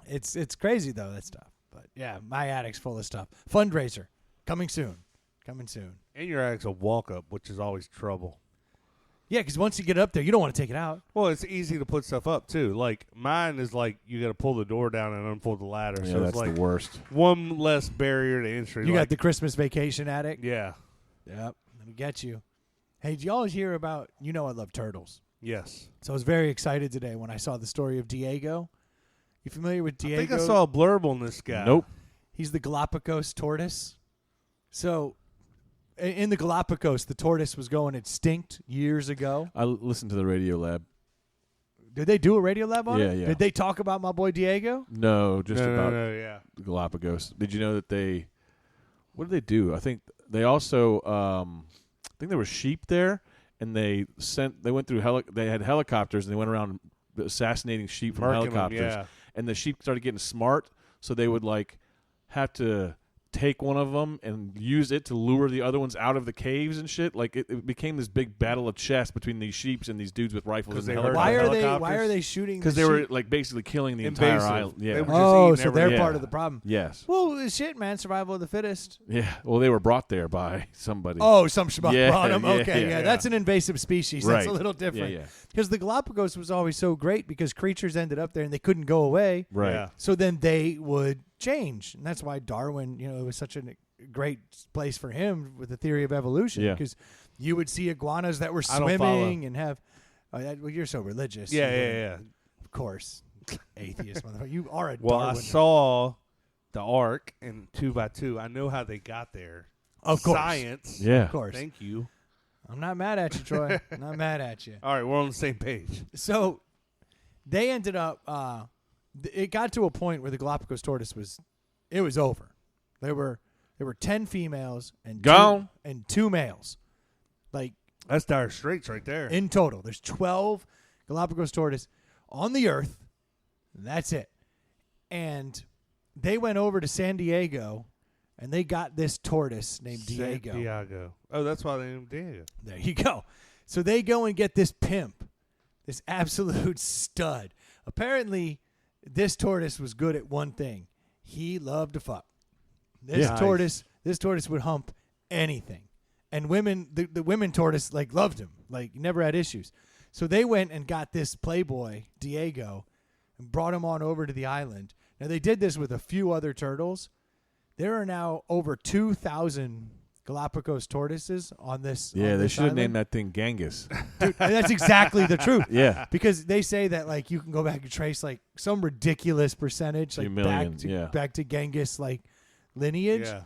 It's crazy though, that stuff. But yeah, my attic's full of stuff. Fundraiser coming soon. And your attic's a walk-up, which is always trouble. Yeah, because once you get up there, you don't want to take it out. Well, it's easy to put stuff up, too. Like, mine is like you got to pull the door down and unfold the ladder. Yeah, so that's it's like the worst. one less barrier to entry. You like, got the Christmas vacation attic. Yeah. Yep. Let me get you. Hey, did y'all hear about? I love turtles, Yes. so I was very excited today when I saw the story of Diego. You familiar with Diego? I think I saw a blurb on this guy. Nope. He's the Galapagos tortoise. So, in the Galapagos, the tortoise was going extinct years ago. I listened to the Radio Lab. Did they do a radio lab on it? Yeah. Did they talk about my boy Diego? No, just No, about yeah. Galapagos. Did you know that they? What did they do? I think they also. I think there were sheep there, and they went through they had helicopters, and they went around assassinating sheep from Marking them, helicopters. yeah. And the sheep started getting smart, so they would like have to take one of them and use it to lure the other ones out of the caves and shit. Like it became this big battle of chess between these sheeps and these dudes with rifles. 'Cause and they heard helicopters. Why are they shooting? Because the they were sheep? like basically killing the entire Invasive. island. Yeah. They were just Oh, eating so they're everything. part Yeah. of the problem. Yes. Well, shit, man, survival of the fittest. Yeah. Well, they were brought there by somebody. Oh, some schmuck Yeah, brought 'em. yeah, Okay, yeah. that's an invasive species. That's a Right. little different. Yeah. Because the Galapagos was always so great because creatures ended up there and they couldn't go away. Right. Yeah. So then they would change, and that's why Darwin, it was such a great place for him with the theory of evolution. Yeah. Because you would see iguanas that were I don't swimming and have. Well, you're so religious. Yeah. Of course, atheist motherfucker. You are a Well, Darwin. I saw the Ark in 2x2. I know how they got there. Of course. Science. Yeah. Of course. Thank you. I'm not mad at you, Troy. I'm not mad at you. All right, we're on the same page. So they ended up. It got to a point where the Galapagos tortoise was over. There were 10 females and Gone. two males. Like That's Dire Straits right there. in total, there's 12 Galapagos tortoise on the earth. And that's it. And they went over to San Diego, and they got this tortoise named Diego. Diego. Oh, that's why they named Diego. There you go. So they go and get this pimp, this absolute stud. Apparently, this tortoise was good at one thing. He loved to fuck. This Yeah. tortoise would hump anything. And women, the women tortoise loved him. Never had issues. So they went and got this playboy, Diego, and brought him on over to the island. Now they did this with a few other turtles. There are now over 2,000 Galapagos tortoises on this. Yeah, on they this should have island. named that thing Genghis. Dude, and that's exactly the truth. Yeah. Because they say that you can go back and trace some ridiculous percentage Few back million, to yeah. back to Genghis lineage. Yeah.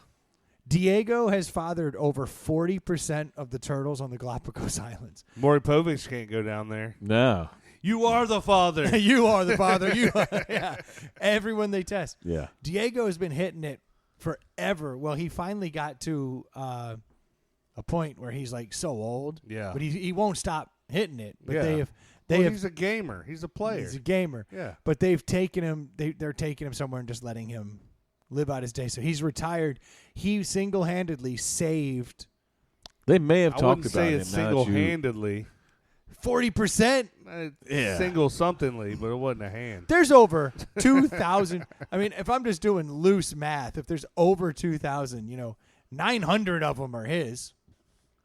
Diego has fathered over 40% of the turtles on the Galapagos Islands. Maury Povich can't go down there. No. You are the father. You are the father. You are, yeah. Everyone they test. Yeah. Diego has been hitting it forever. Well, he finally got to a point where he's so old. Yeah. But he won't stop hitting it. But Yeah. they have He's a gamer. He's a player. he's a gamer. Yeah. But they've taken him. They're taking him somewhere and just letting him live out his day. So he's retired. He single-handedly saved They may have I talked wouldn't about say him it now that you- single-handedly. 40%. Yeah. Single-somethingly, but it wasn't a hand. There's over 2,000. I mean, if I'm just doing loose math, if there's over 2,000, 900 of them are his.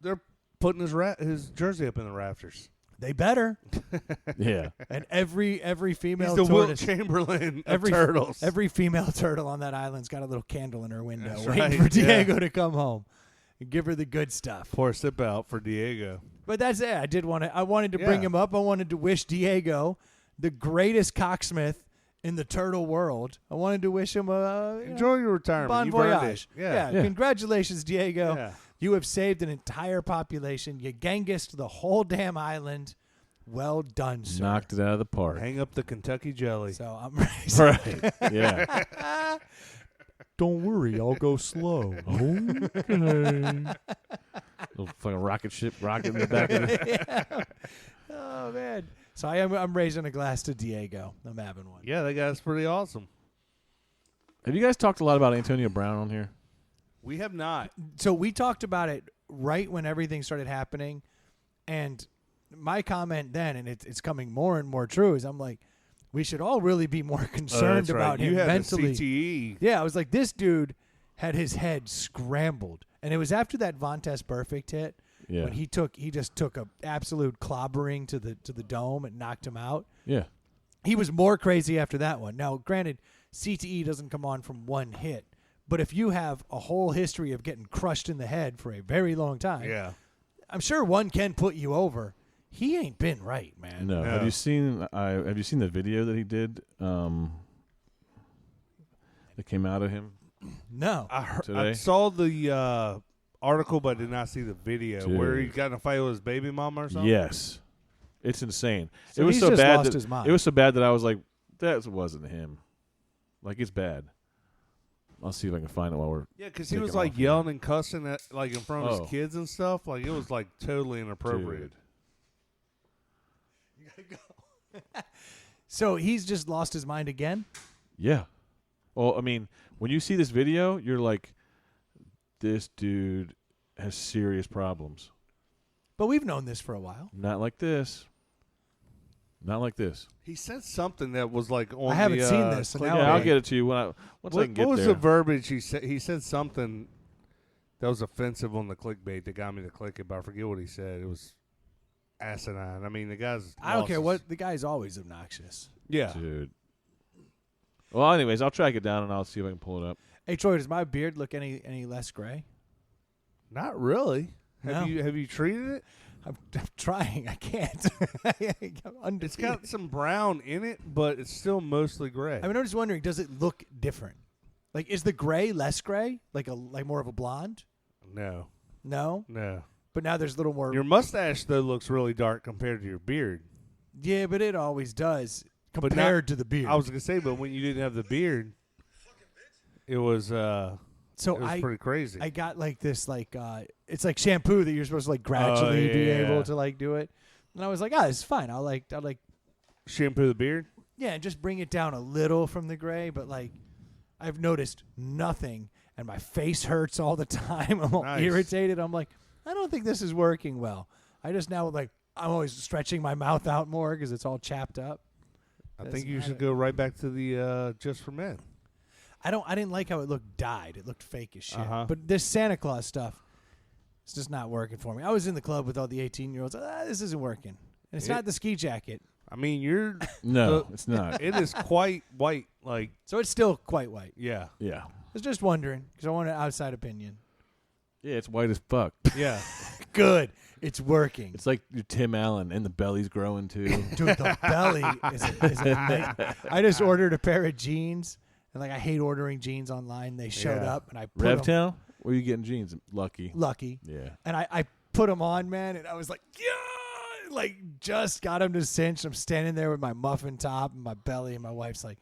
They're putting his jersey up in the rafters. They better. Yeah. And every female He's the Wilt tortoise, Chamberlain of every turtles. every female turtle on that island's got a little candle in her window That's waiting right, for yeah. Diego to come home and give her the good stuff. Pour a sip out for Diego. But that's it. I wanted to bring Yeah. him up. I wanted to wish Diego, the greatest cocksmith in the turtle world. I wanted to wish him Enjoy your retirement. bon You've earned voyage. it. Yeah. Congratulations, Diego. Yeah. You have saved an entire population. You Genghised the whole damn island. Well done, sir. Knocked it out of the park. Hang up the Kentucky jelly. So I'm Right. Yeah. Don't worry, I'll go slow. Okay. Little fucking rocket ship rocket in the back of it. Oh man. So I'm raising a glass to Diego. I'm having one. Yeah, that guy's pretty awesome. Have you guys talked a lot about Antonio Brown on here? We have not. So we talked about it right when everything started happening, and my comment then, and it's coming more and more true, is I'm like, we should all really be more concerned That's right. about him You had mentally. the CTE. Yeah, I was like, this dude had his head scrambled, and it was after that Vontaze Perfect hit Yeah. when he just took a absolute clobbering to the dome and knocked him out. Yeah. He was more crazy after that one. Now, granted, CTE doesn't come on from one hit, but if you have a whole history of getting crushed in the head for a very long time, Yeah. I'm sure one can put you over. He ain't been right, man. No. No. Have you seen the video that he did that came out of him? No. I Today? saw the article, but I did not see the video Dude. where he got in a fight with his baby mama or something. Yes. It's insane. So it was he's so just bad lost that his mind. it was so bad that I was like, that wasn't him. Like, it's bad. I'll see if I can find it while we're Yeah, because he Take was him like off. yelling and cussing at in front of Oh. his kids and stuff. Like it was like totally inappropriate. Dude. So he's just lost his mind again? Yeah. Well, I mean, when you see this video, you're like, this dude has serious problems. But we've known this for a while. Not like this. Not like this. He said something that was like on I haven't the, seen this, so click- now Yeah, I'll Okay. get it to you once I can get what was there. the verbiage he said? He said something that was offensive on the clickbait that got me to click it, but I forget what he said. It was asinine. I mean, the guy's. I don't lost care his- what. The guy's always obnoxious. Yeah. Dude. Well, anyways, I'll track it down and I'll see if I can pull it up. Hey, Troy, does my beard look any less gray? Not really. No. Have you treated it? I'm trying. I can't. I'm It's got some brown in it, but it's still mostly gray. I mean, I'm just wondering, does it look different? Like, is the gray less gray? Like more of a blonde? no. No, No. but now there's a little more. Your mustache though looks really dark compared to your beard. Yeah, but it always does But not- compared to the beard. I was gonna say, but when you didn't have the beard, it was so it was pretty crazy. I got like this it's like shampoo that you're supposed to like gradually be yeah. able to like do it. And I was like, this is fine. I'll shampoo the beard. yeah, and just bring it down a little from the gray, but like I've noticed nothing and my face hurts all the time. I'm all Nice. irritated. I'm like, I don't think this is working well. I just now like I'm always stretching my mouth out more because it's all chapped up. I Doesn't think you should matter. go right back to the Just for Men. I didn't like how it looked dyed. It looked fake as shit. Uh-huh. But this Santa Claus stuff, it's just not working for me. I was in the club with all the 18-year-olds. This isn't working. And it's not the ski jacket. I mean, you're No, The- it's not. it is quite white. Like So it's still quite white. yeah, Yeah. I was just wondering because I want an outside opinion. Yeah, it's white as fuck. yeah. Good. It's working. It's like your Tim Allen, and the belly's growing too. Dude, the belly is amazing. I just ordered a pair of jeans. And like I hate ordering jeans online. They showed Yeah. up and I put 'em- Revtown? Where you getting jeans? Lucky. lucky. Yeah. And I put them on, man, and I was like, yeah, like just got them to cinch. I'm standing there with my muffin top and my belly, and my wife's like,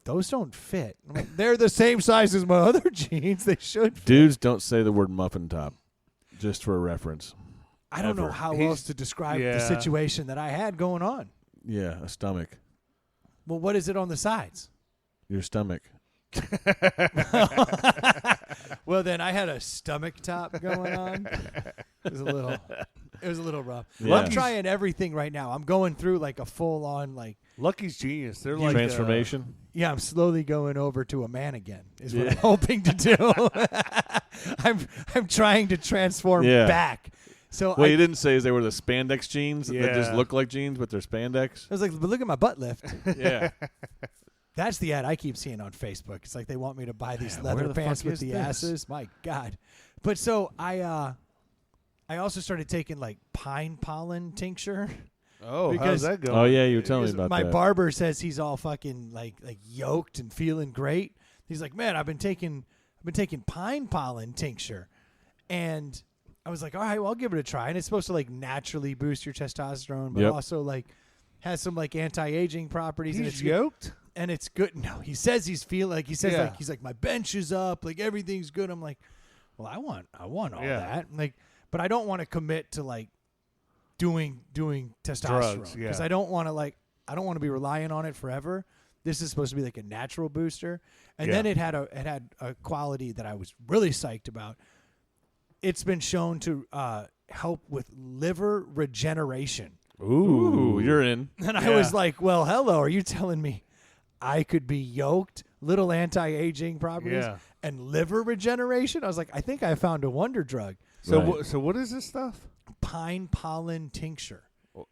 those don't fit. I'm like, they're the same size as my other jeans. They should fit. Dudes don't say the word muffin top, just for a reference. I don't know ever. how He's- else to describe the yeah. situation that I had going on. Yeah, a stomach. Well, what is it on the sides? Your stomach. Well, then I had a stomach top going on. It was a little rough. Yeah. I'm trying everything right now. I'm going through like a full on like Lucky's genius. They're like Transformation. yeah, I'm slowly going over to a man again. Is what Yeah. I'm hoping to do. I'm trying to transform Yeah. back. So What I you didn't say is they were the spandex jeans that just Yeah. look like jeans, but they're spandex. was like, but look at my butt lift. Yeah. That's the ad I keep seeing on Facebook. It's like they want me to buy these Man, where leather the pants fuck with is the this? asses. My God. But so I also started taking like pine pollen tincture. Oh, because- how's that going? Oh yeah, you were telling me Because about my that. barber says he's all fucking like yoked and feeling great. He's like, man, I've been taking pine pollen tincture, and I was like, all right, well, I'll give it a try. And it's supposed to like naturally boost your testosterone, but Yep. also like has some like anti-aging properties. and He's it's yoked. and it's good. No, he says he's feeling like Yeah. he's like my bench is up, like everything's good. I'm like, well, I want all Yeah. that, like, but I don't want to commit to like doing testosterone Drugs, yeah. because I don't want to be relying on it forever. This is supposed to be like a natural booster, and Yeah. then it had a quality that I was really psyched about. It's been shown to help with liver regeneration. Ooh, you're in. And I was like, well, hello, are you telling me I could be yoked, little anti-aging properties, Yeah. and liver regeneration? I was like, I think I found a wonder drug. So Right. so what is this stuff? Pine pollen tincture.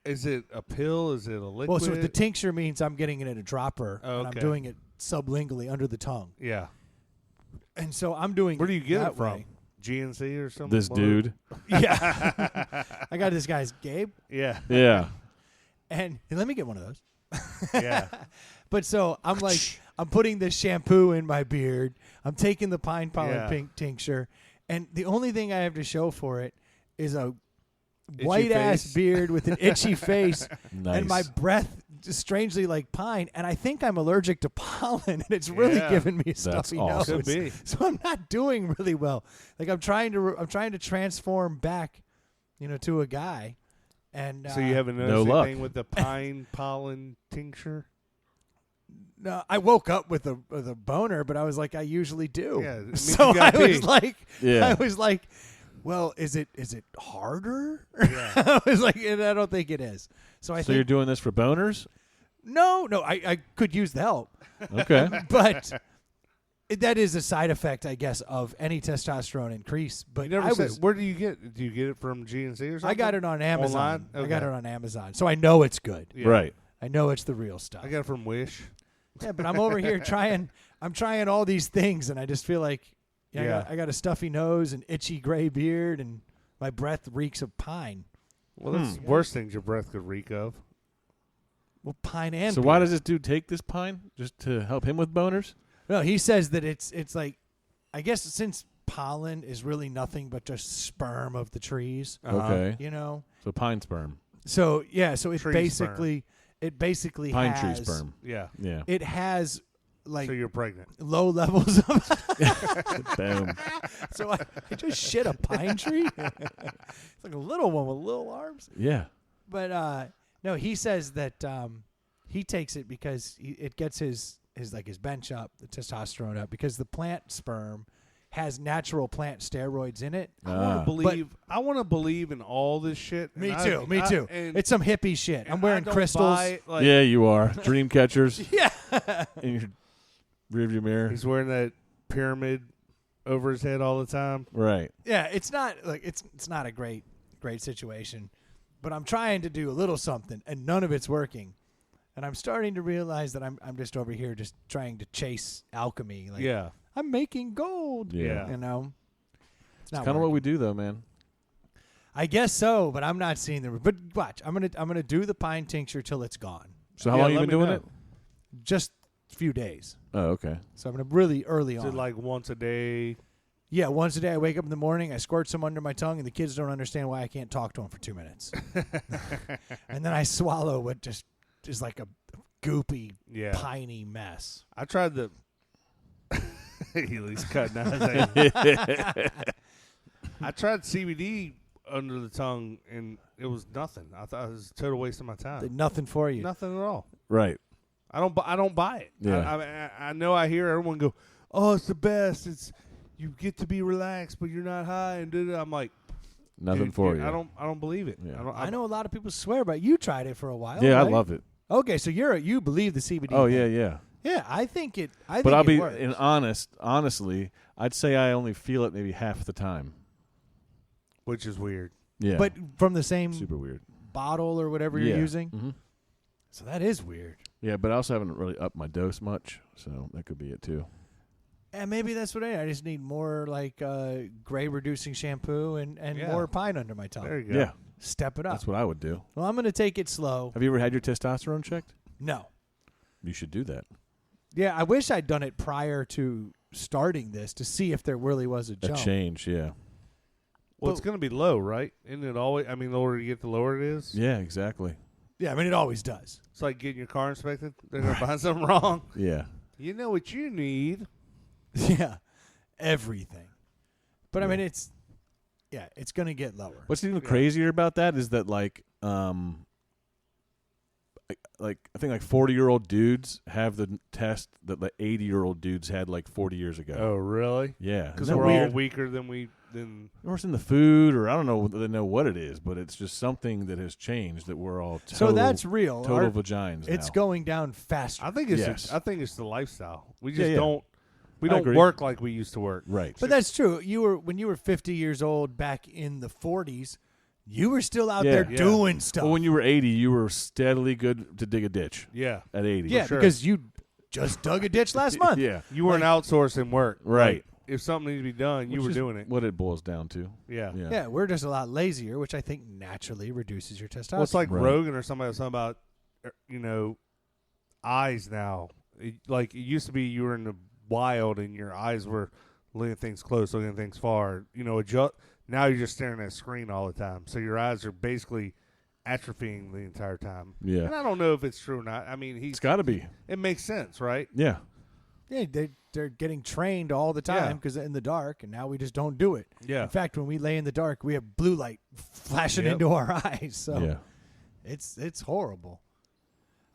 Is it a pill? Is it a liquid? Well, so the tincture means I'm getting it in a dropper, Oh, and I'm okay. doing it sublingually under the tongue. yeah. And so I'm doing Where do you get that it from? way. GNC or something? This dude. Yeah. I got this guy's Gabe, Yeah. Yeah. and let me get one of those. Yeah. But so I'm like, I'm putting this shampoo in my beard. I'm taking the pine pollen Yeah. pink tincture, and the only thing I have to show for it is a Itchy white ass face. beard with an itchy face, Nice. and my breath just strangely like pine. And I think I'm allergic to pollen, and it's really Yeah. giving me a stuffy awesome. nose. Could be. So I'm not doing really well. Like I'm trying to transform back, to a guy. And So you haven't No noticed luck. anything with the pine pollen tincture? No, I woke up with a boner, but I was like, I usually do. Yeah, it means so you got I was pee. like, Yeah. I was like, well, is it harder? I was like, and I don't think it is. So I So you're think doing this for boners? no, I could use the help, Okay. but that is a side effect, I guess, of any testosterone increase. But You never I said, was. where do you get? Do you get it from GNC or something? I got it on Amazon. Online? I got it Okay. on Amazon, so I know it's good. Yeah. Right. I know it's the real stuff. I got it from Wish. Yeah, but I'm over here trying. I'm trying all these things, and I just feel like, Yeah. I got a stuffy nose and itchy gray beard, and my breath reeks of pine. Well, that's the worst things your breath could reek of. Well, pine and So beard. why does this dude take this pine? Just to help him with boners? No, he says that it's like, I guess since pollen is really nothing but just sperm of the trees, Okay. you know. So pine sperm. So yeah, so it Tree basically Pine has, tree sperm. Yeah. Yeah. It has like So you're pregnant. low levels of. Boom. So I just shit a pine tree. It's like a little one with little arms. Yeah. But no, he says that he takes it because it gets his bench up, the testosterone up, because the plant sperm has natural plant steroids in it. I want Ah. to believe. I want to believe in all this shit. Me and too. Me too. and- It's some hippie shit. I'm and wearing I don't crystals. buy it, like, Yeah, you are. Dream catchers Yeah. in your rearview mirror. He's wearing that pyramid over his head all the time. Right. Yeah, it's not like it's not a great situation, but I'm trying to do a little something, and none of it's working. And I'm starting to realize that I'm just over here just trying to chase alchemy. Like, Yeah. I'm making gold. Yeah. You know, it's not It's kind of what working. we do, though, man. I guess so, but I'm not seeing the. But watch, I'm gonna do the pine tincture till it's gone. So how Yeah, long you let been me doing know. it? Just a few days. Oh, okay. So I'm gonna really early Is on. it like once a day? Yeah, once a day I wake up in the morning, I squirt some under my tongue, and the kids don't understand why I can't talk to them for 2 minutes. And then I swallow what just is like a goopy, Yeah. piney mess. I tried the. He's cutting out his hand. I tried CBD under the tongue, and it was nothing. I thought it was a total waste of my time. Nothing for you. Nothing at all. Right. I don't buy it. Yeah. I know I hear everyone go, "Oh, it's the best. It's you get to be relaxed, but you're not high." And I'm like, Nothing dude, for dude, you. I don't believe it. Yeah. I know a lot of people swear by it. You tried it for a while. Yeah, I right? love it. Okay, so you believe the CBD. Oh, thing. yeah, yeah. Yeah, I think it. But I'll be works. honestly, I'd say I only feel it maybe half the time. which is weird. Yeah. But from the same super weird. bottle or whatever Yeah. you're using. Mhm. So that is weird. Yeah, but I also haven't really upped my dose much, so that could be it too. And maybe that's what I need. I just need more like gray reducing shampoo and Yeah. more pine under my tongue. There you go. Yeah, Step it up. that's what I would do. Well, I'm going to take it slow. Have you ever had your testosterone checked? No. You should do that. Yeah, I wish I'd done it prior to starting this to see if there really was a A jump. change, yeah. Well, it's going to be low, right? Isn't it always? I mean, the older you get, the lower it is. Yeah, exactly. Yeah, I mean, it always does. It's like getting your car inspected. They're going to find something wrong. Yeah. You know what you need. Yeah, everything. But I Yeah. mean, it's going to get lower. What's even Yeah. crazier about that is that like I think like 40-year-old dudes have the test that like 80-year-old dudes had like 40 years ago. Oh, really? Yeah. Because Isn't that we're all weird? weaker than. Or it's in the food, or I don't know. They know what it is, but it's just something that has changed. That we're all total, So that's real. total Our- vagines. it's now. going down faster. I think it's. Yes. I think it's the lifestyle. We Yeah, just yeah. don't. We I don't agree. work like we used to work. right. But that's true. When you were 50 years old back in the 40s, you were still out Yeah. there Yeah. doing stuff. Well, when you were 80, you were steadily good to dig a ditch. Yeah. At 80, yeah, sure. because you just dug a ditch last month. yeah, You weren't outsourcing work. Right. Like, if something needed to be done, you Which were is doing it. What it boils down to. Yeah. Yeah. Yeah, we're just a lot lazier, which I think naturally reduces your testosterone. Well, it's like Right. Rogan or somebody was talking about, eyes now. Like it used to be, you were in the wild and your eyes were looking at things close, looking at things far. Now you're just staring at a screen all the time, so your eyes are basically atrophying the entire time. Yeah. And I don't know if it's true or not. I mean, It's got to be. it makes sense, right? Yeah. yeah, they're getting trained all the time Yeah. because in the dark, and now we just don't do it. Yeah. In fact, when we lay in the dark, we have blue light flashing Yep. into our eyes. So Yeah. it's horrible.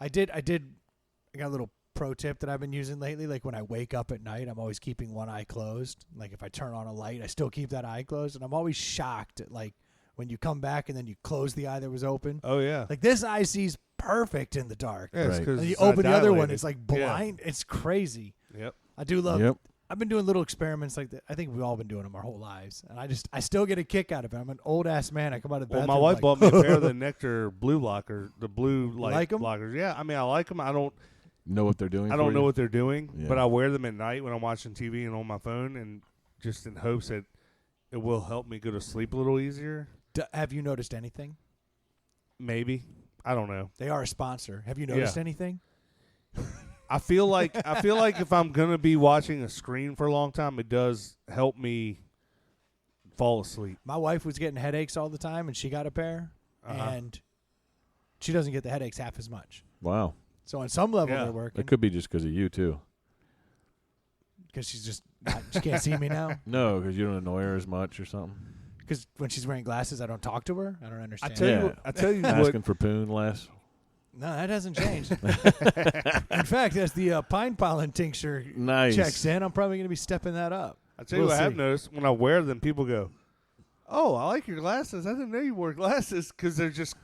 I got a little pro tip that I've been using lately. Like when I wake up at night, I'm always keeping one eye closed. Like if I turn on a light, I still keep that eye closed, and I'm always shocked at like when you come back and then you close the eye that was open. Oh yeah. Like this eye sees perfect in the dark. Yeah, it's Right. 'cause And you it's not open the other one, dilated. it's like blind. It's crazy. Yeah. Yep. I do love. Yep. I've been doing little experiments like that. I think we've all been doing them our whole lives, and I still get a kick out of it. I'm an old ass man. I come out of bed. Well, my wife bought me a pair of the Nectar blue blocker, the blue light like 'em? blockers. Yeah, I mean I like them. I don't Know what they're doing? know for you? what they're doing, Yeah. but I wear them at night when I'm watching TV and on my phone, and just in hopes that it will help me go to sleep a little easier. Have you noticed anything? Maybe. I don't know. They are a sponsor. Have you noticed Yeah. anything? I feel like if I'm gonna be watching a screen for a long time, it does help me fall asleep. My wife was getting headaches all the time, and she got a pair, and she doesn't get the headaches half as much. Wow. So on some level, Yeah. they're working It could be just because of you too. because she can't see me now. No, because you don't annoy her as much or something. Because when she's wearing glasses, I don't talk to her. I don't understand. I tell you what. Asking for poon less. No, that hasn't changed. In fact, as the pine pollen tincture Nice. checks in, I'm probably going to be stepping that up. I tell you We'll what I have see. noticed when I wear them, people go, "Oh, I like your glasses. I didn't know you wore glasses," because they're just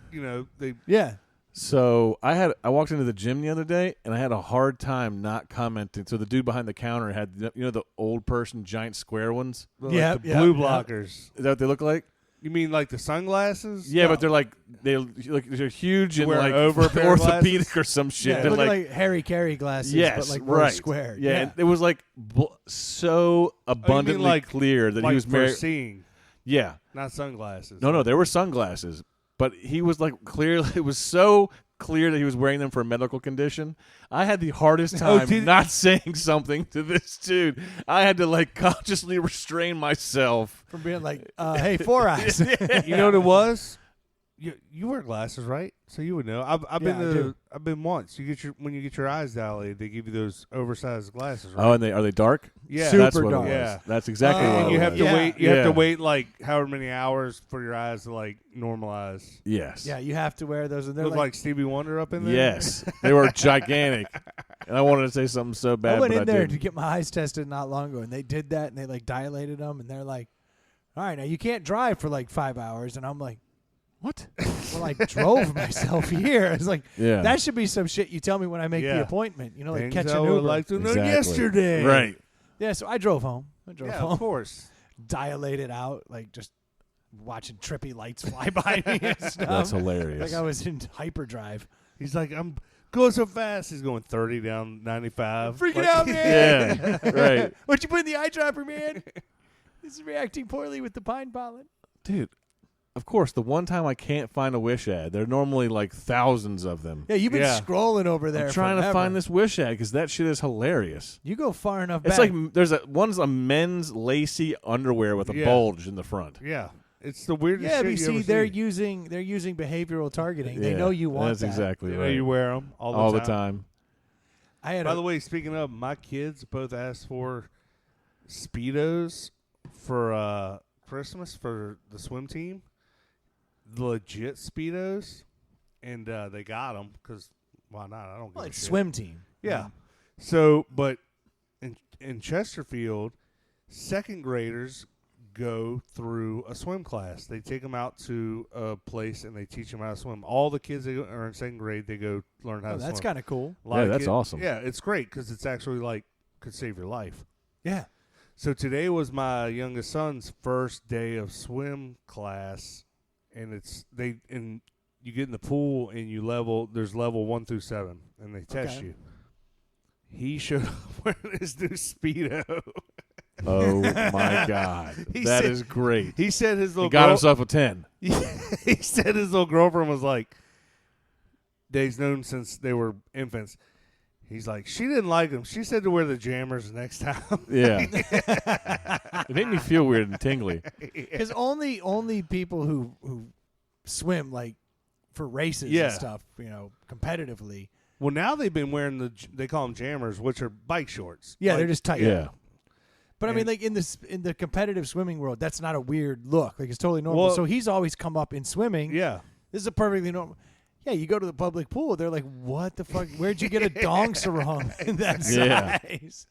they. Yeah. So I walked into the gym the other day and I had a hard time not commenting. So the dude behind the counter had the old person giant square ones. Like Yep, the yep, blue yep. blockers. Is that what they look like? You mean like the sunglasses? Yeah, No. but they're huge and Wear like over a pair of orthopedic glasses? or some shit. Yeah, They're look like Harry Carey glasses, yes, but like more right. square. Yeah, and it was like so abundantly like- clear that like he was for married. seeing, Yeah, not sunglasses. no, there were sunglasses, but he was like clear. It was so clear that he was wearing them for a medical condition. I had the hardest time did- not saying something to this dude. I had to like consciously restrain myself. From being like, hey, Four Eyes. You know what it was? You wear glasses, right? So you would know. I've Yeah, I do. I've been once. When you get your eyes dilated, they give you those oversized glasses, right? Oh, and are they dark? Yeah. That's Super what dark. it was. Yeah. That's exactly Oh, what and it you was. have to Yeah. wait. You have Yeah. to wait like however many hours for your eyes to like normalize. Yes. Yeah, you have to wear those. And they're Look like Stevie Wonder up in there. Yes. They were gigantic. And I wanted to say something so bad, I went but in there to didn't. get my eyes tested not long ago, and they did that, and they like dilated them, and they're like, "All right, now you can't drive for like 5 hours," and I'm like, "What?" Well, I drove myself here. It's like Yeah. that should be some shit you tell me when I make the Yeah. appointment. You know, like Things catch I an would Uber. like to know Exactly. yesterday. Right. Yeah, so I drove home. I drove Yeah, home, of course. dilated out, like just watching trippy lights fly by me and stuff. That's hilarious. Like I was in hyperdrive. He's like, I'm going so fast. He's going 30 down 95. Freaking Like- out, man. Yeah. Right. What you put in the eye dropper, man? This is reacting poorly with the pine pollen. Dude, of course, the one time I can't find a Wish ad, there are normally like thousands of them. Yeah, you've been Yeah. scrolling over there. I'm trying to forever. find this Wish ad because that shit is hilarious. You go far enough It's back. like there's one's a men's lacy underwear with a Yeah. bulge in the front. Yeah. It's the weirdest yeah, shit but you you see, ever they're see. using behavioral targeting. They Yeah, know you want That's that. exactly You know right. you wear them all the time. I had By the way, speaking of, my kids both asked for Speedos for Christmas for the swim team. The legit Speedos. And they got them because why not? I don't give well, a it's shit. swim team. Yeah. So, but in Chesterfield, second graders go through a swim class. They take them out to a place and they teach them how to swim. All the kids that are in second grade, they go learn how Oh, to that's swim. kind of cool. A lot Yeah, of that's awesome. Yeah, it's great because it's actually like could save your life. Yeah. So today was my youngest son's first day of swim class, and you get in the pool and there's level 1 through 7, and they test Okay. you. He showed up wearing his new Speedo. Oh my God, He that said- is great. He said his He little got girl- himself a 10. he said his little girlfriend was like, they've known since they were infants. He's like, she didn't like them. She said to wear the jammers next time. Yeah, it made me feel weird and tingly. Because only people who swim like for races Yeah. and stuff, competitively. Well, now they've been wearing they call them jammers, which are bike shorts. Yeah, Like, they're just tight. Yeah, But I mean, And- like in the competitive swimming world, that's not a weird look. Like it's totally normal. Well- So he's always come up in swimming. Yeah. This is a perfectly normal. Yeah, you go to the public pool, they're like, what the fuck? Where'd you get a dong sarong in that Yeah. size?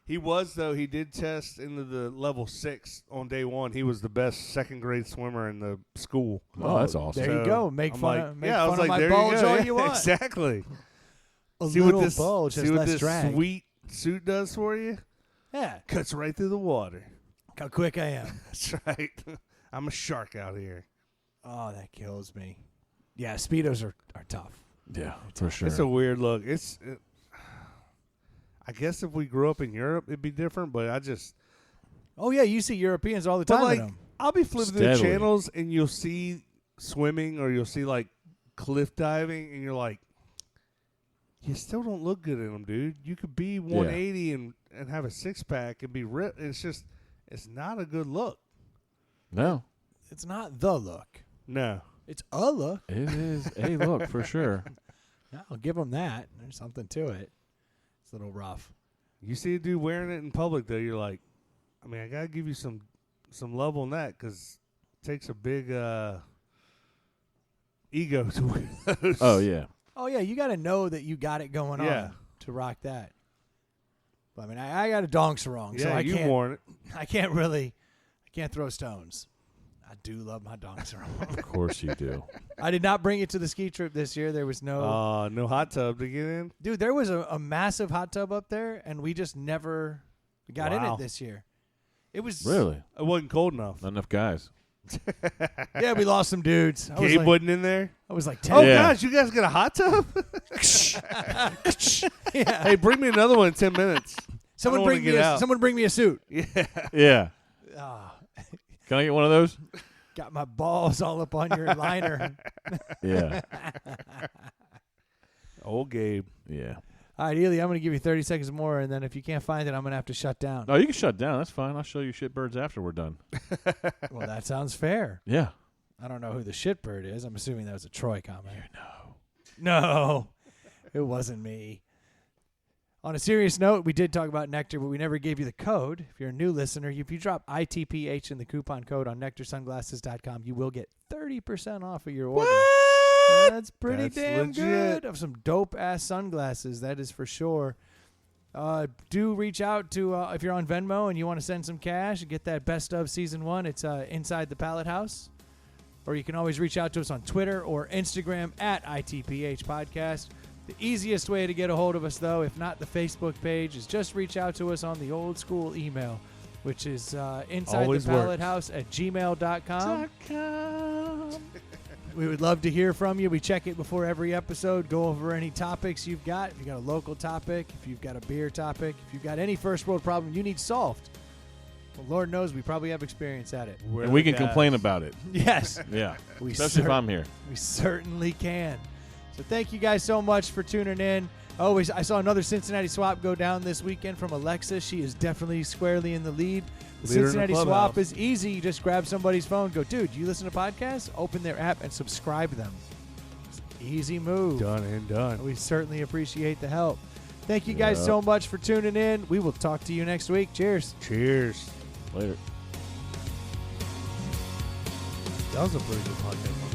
He was, though. He did test into the level 6 on day 1. He was the best second-grade swimmer in the school. Oh, that's awesome. There you So, go. Make I'm fun like, of, make yeah, I fun was of like, my there bulge you go. all Yeah, you want. Exactly. A See what little this, bulge see has what less this drag. sweet suit does for you? Yeah. Cuts right through the water. How quick I am. That's right. I'm a shark out here. Oh, that kills me. Yeah, Speedos are tough. Yeah, for sure. It's a weird look. I guess if we grew up in Europe, it'd be different, but I just... Oh, yeah, you see Europeans all the But, time like, in them. I'll be flipping through Steadily. channels, and you'll see swimming or you'll see, like, cliff diving, and you're like, you still don't look good in them, dude. You could be 180 and have a six-pack and be ripped. It's just, it's not a good look. No, It's not the look. No. It's a look. it is a look for sure. Yeah, I'll give them that. There's something to it. It's a little rough. You see a dude wearing it in public, though, you're like, I mean, I got to give you some love on that because it takes a big ego to wear those. Oh yeah, Oh, yeah, you got to know that you got it going Yeah. on to rock that. But, I mean, I got a dong sarong, so Yeah, I you can't. worn it. I can't throw stones. I do love my dong sarong. of course you do. I did not bring it to the ski trip this year. There was no No hot tub to get in. dude. There was a massive hot tub up there, and we just never got in Wow. it this year. It was Really, It wasn't cold enough. not enough guys. Yeah, we lost some dudes. Gabe wasn't in there. I was like 10. Oh Yeah. gosh, you guys got a hot tub? Yeah. Hey, bring me another one in 10 minutes. Someone I don't wanna bring me get a, out. someone bring me a suit. Yeah. Yeah. Ah, Can I get one of those? got my balls all up on your liner. Yeah. Old Gabe. Yeah. All right, Ely, I'm going to give you 30 seconds more, and then if you can't find it, I'm going to have to shut down. No, you can shut down. That's fine. I'll show you shitbirds after we're done. Well, that sounds fair. Yeah. I don't know who the shitbird is. I'm assuming that was a Troy comment. No, it wasn't me. On a serious note, we did talk about Nectar, but we never gave you the code. If you're a new listener, if you drop ITPH in the coupon code on nectarsunglasses.com, you will get 30% off of your order. That's pretty That's damn legit. good. Of some dope-ass sunglasses, that is for sure. Do reach out to, if you're on Venmo and you want to send some cash and get that best of season 1, it's Inside the Pallet House. Or you can always reach out to us on Twitter or Instagram at ITPH Podcast. The easiest way to get a hold of us, though, if not the Facebook page, is just reach out to us on the old school email, which is Always insidethepallethouse@gmail.com. We would love to hear from you. We check it before every episode, go over any topics you've got. If you've got a local topic, if you've got a beer topic, if you've got any first world problem you need solved, well, Lord knows we probably have experience at it. We're And we the can guys. complain about it. Yes, Yeah. We Especially if cer- I'm here. we certainly can. So thank you guys so much for tuning in. Always, I saw another Cincinnati swap go down this weekend from Alexa. She is definitely squarely in the lead. The Leader in the Cincinnati swap clubhouse. is easy. You just grab somebody's phone, go, dude, you listen to podcasts? Open their app and subscribe them. It's an easy move. Done and done. We certainly appreciate the help. Thank you guys Yep. so much for tuning in. We will talk to you next week. Cheers. Cheers. Later. That was a pretty good podcast.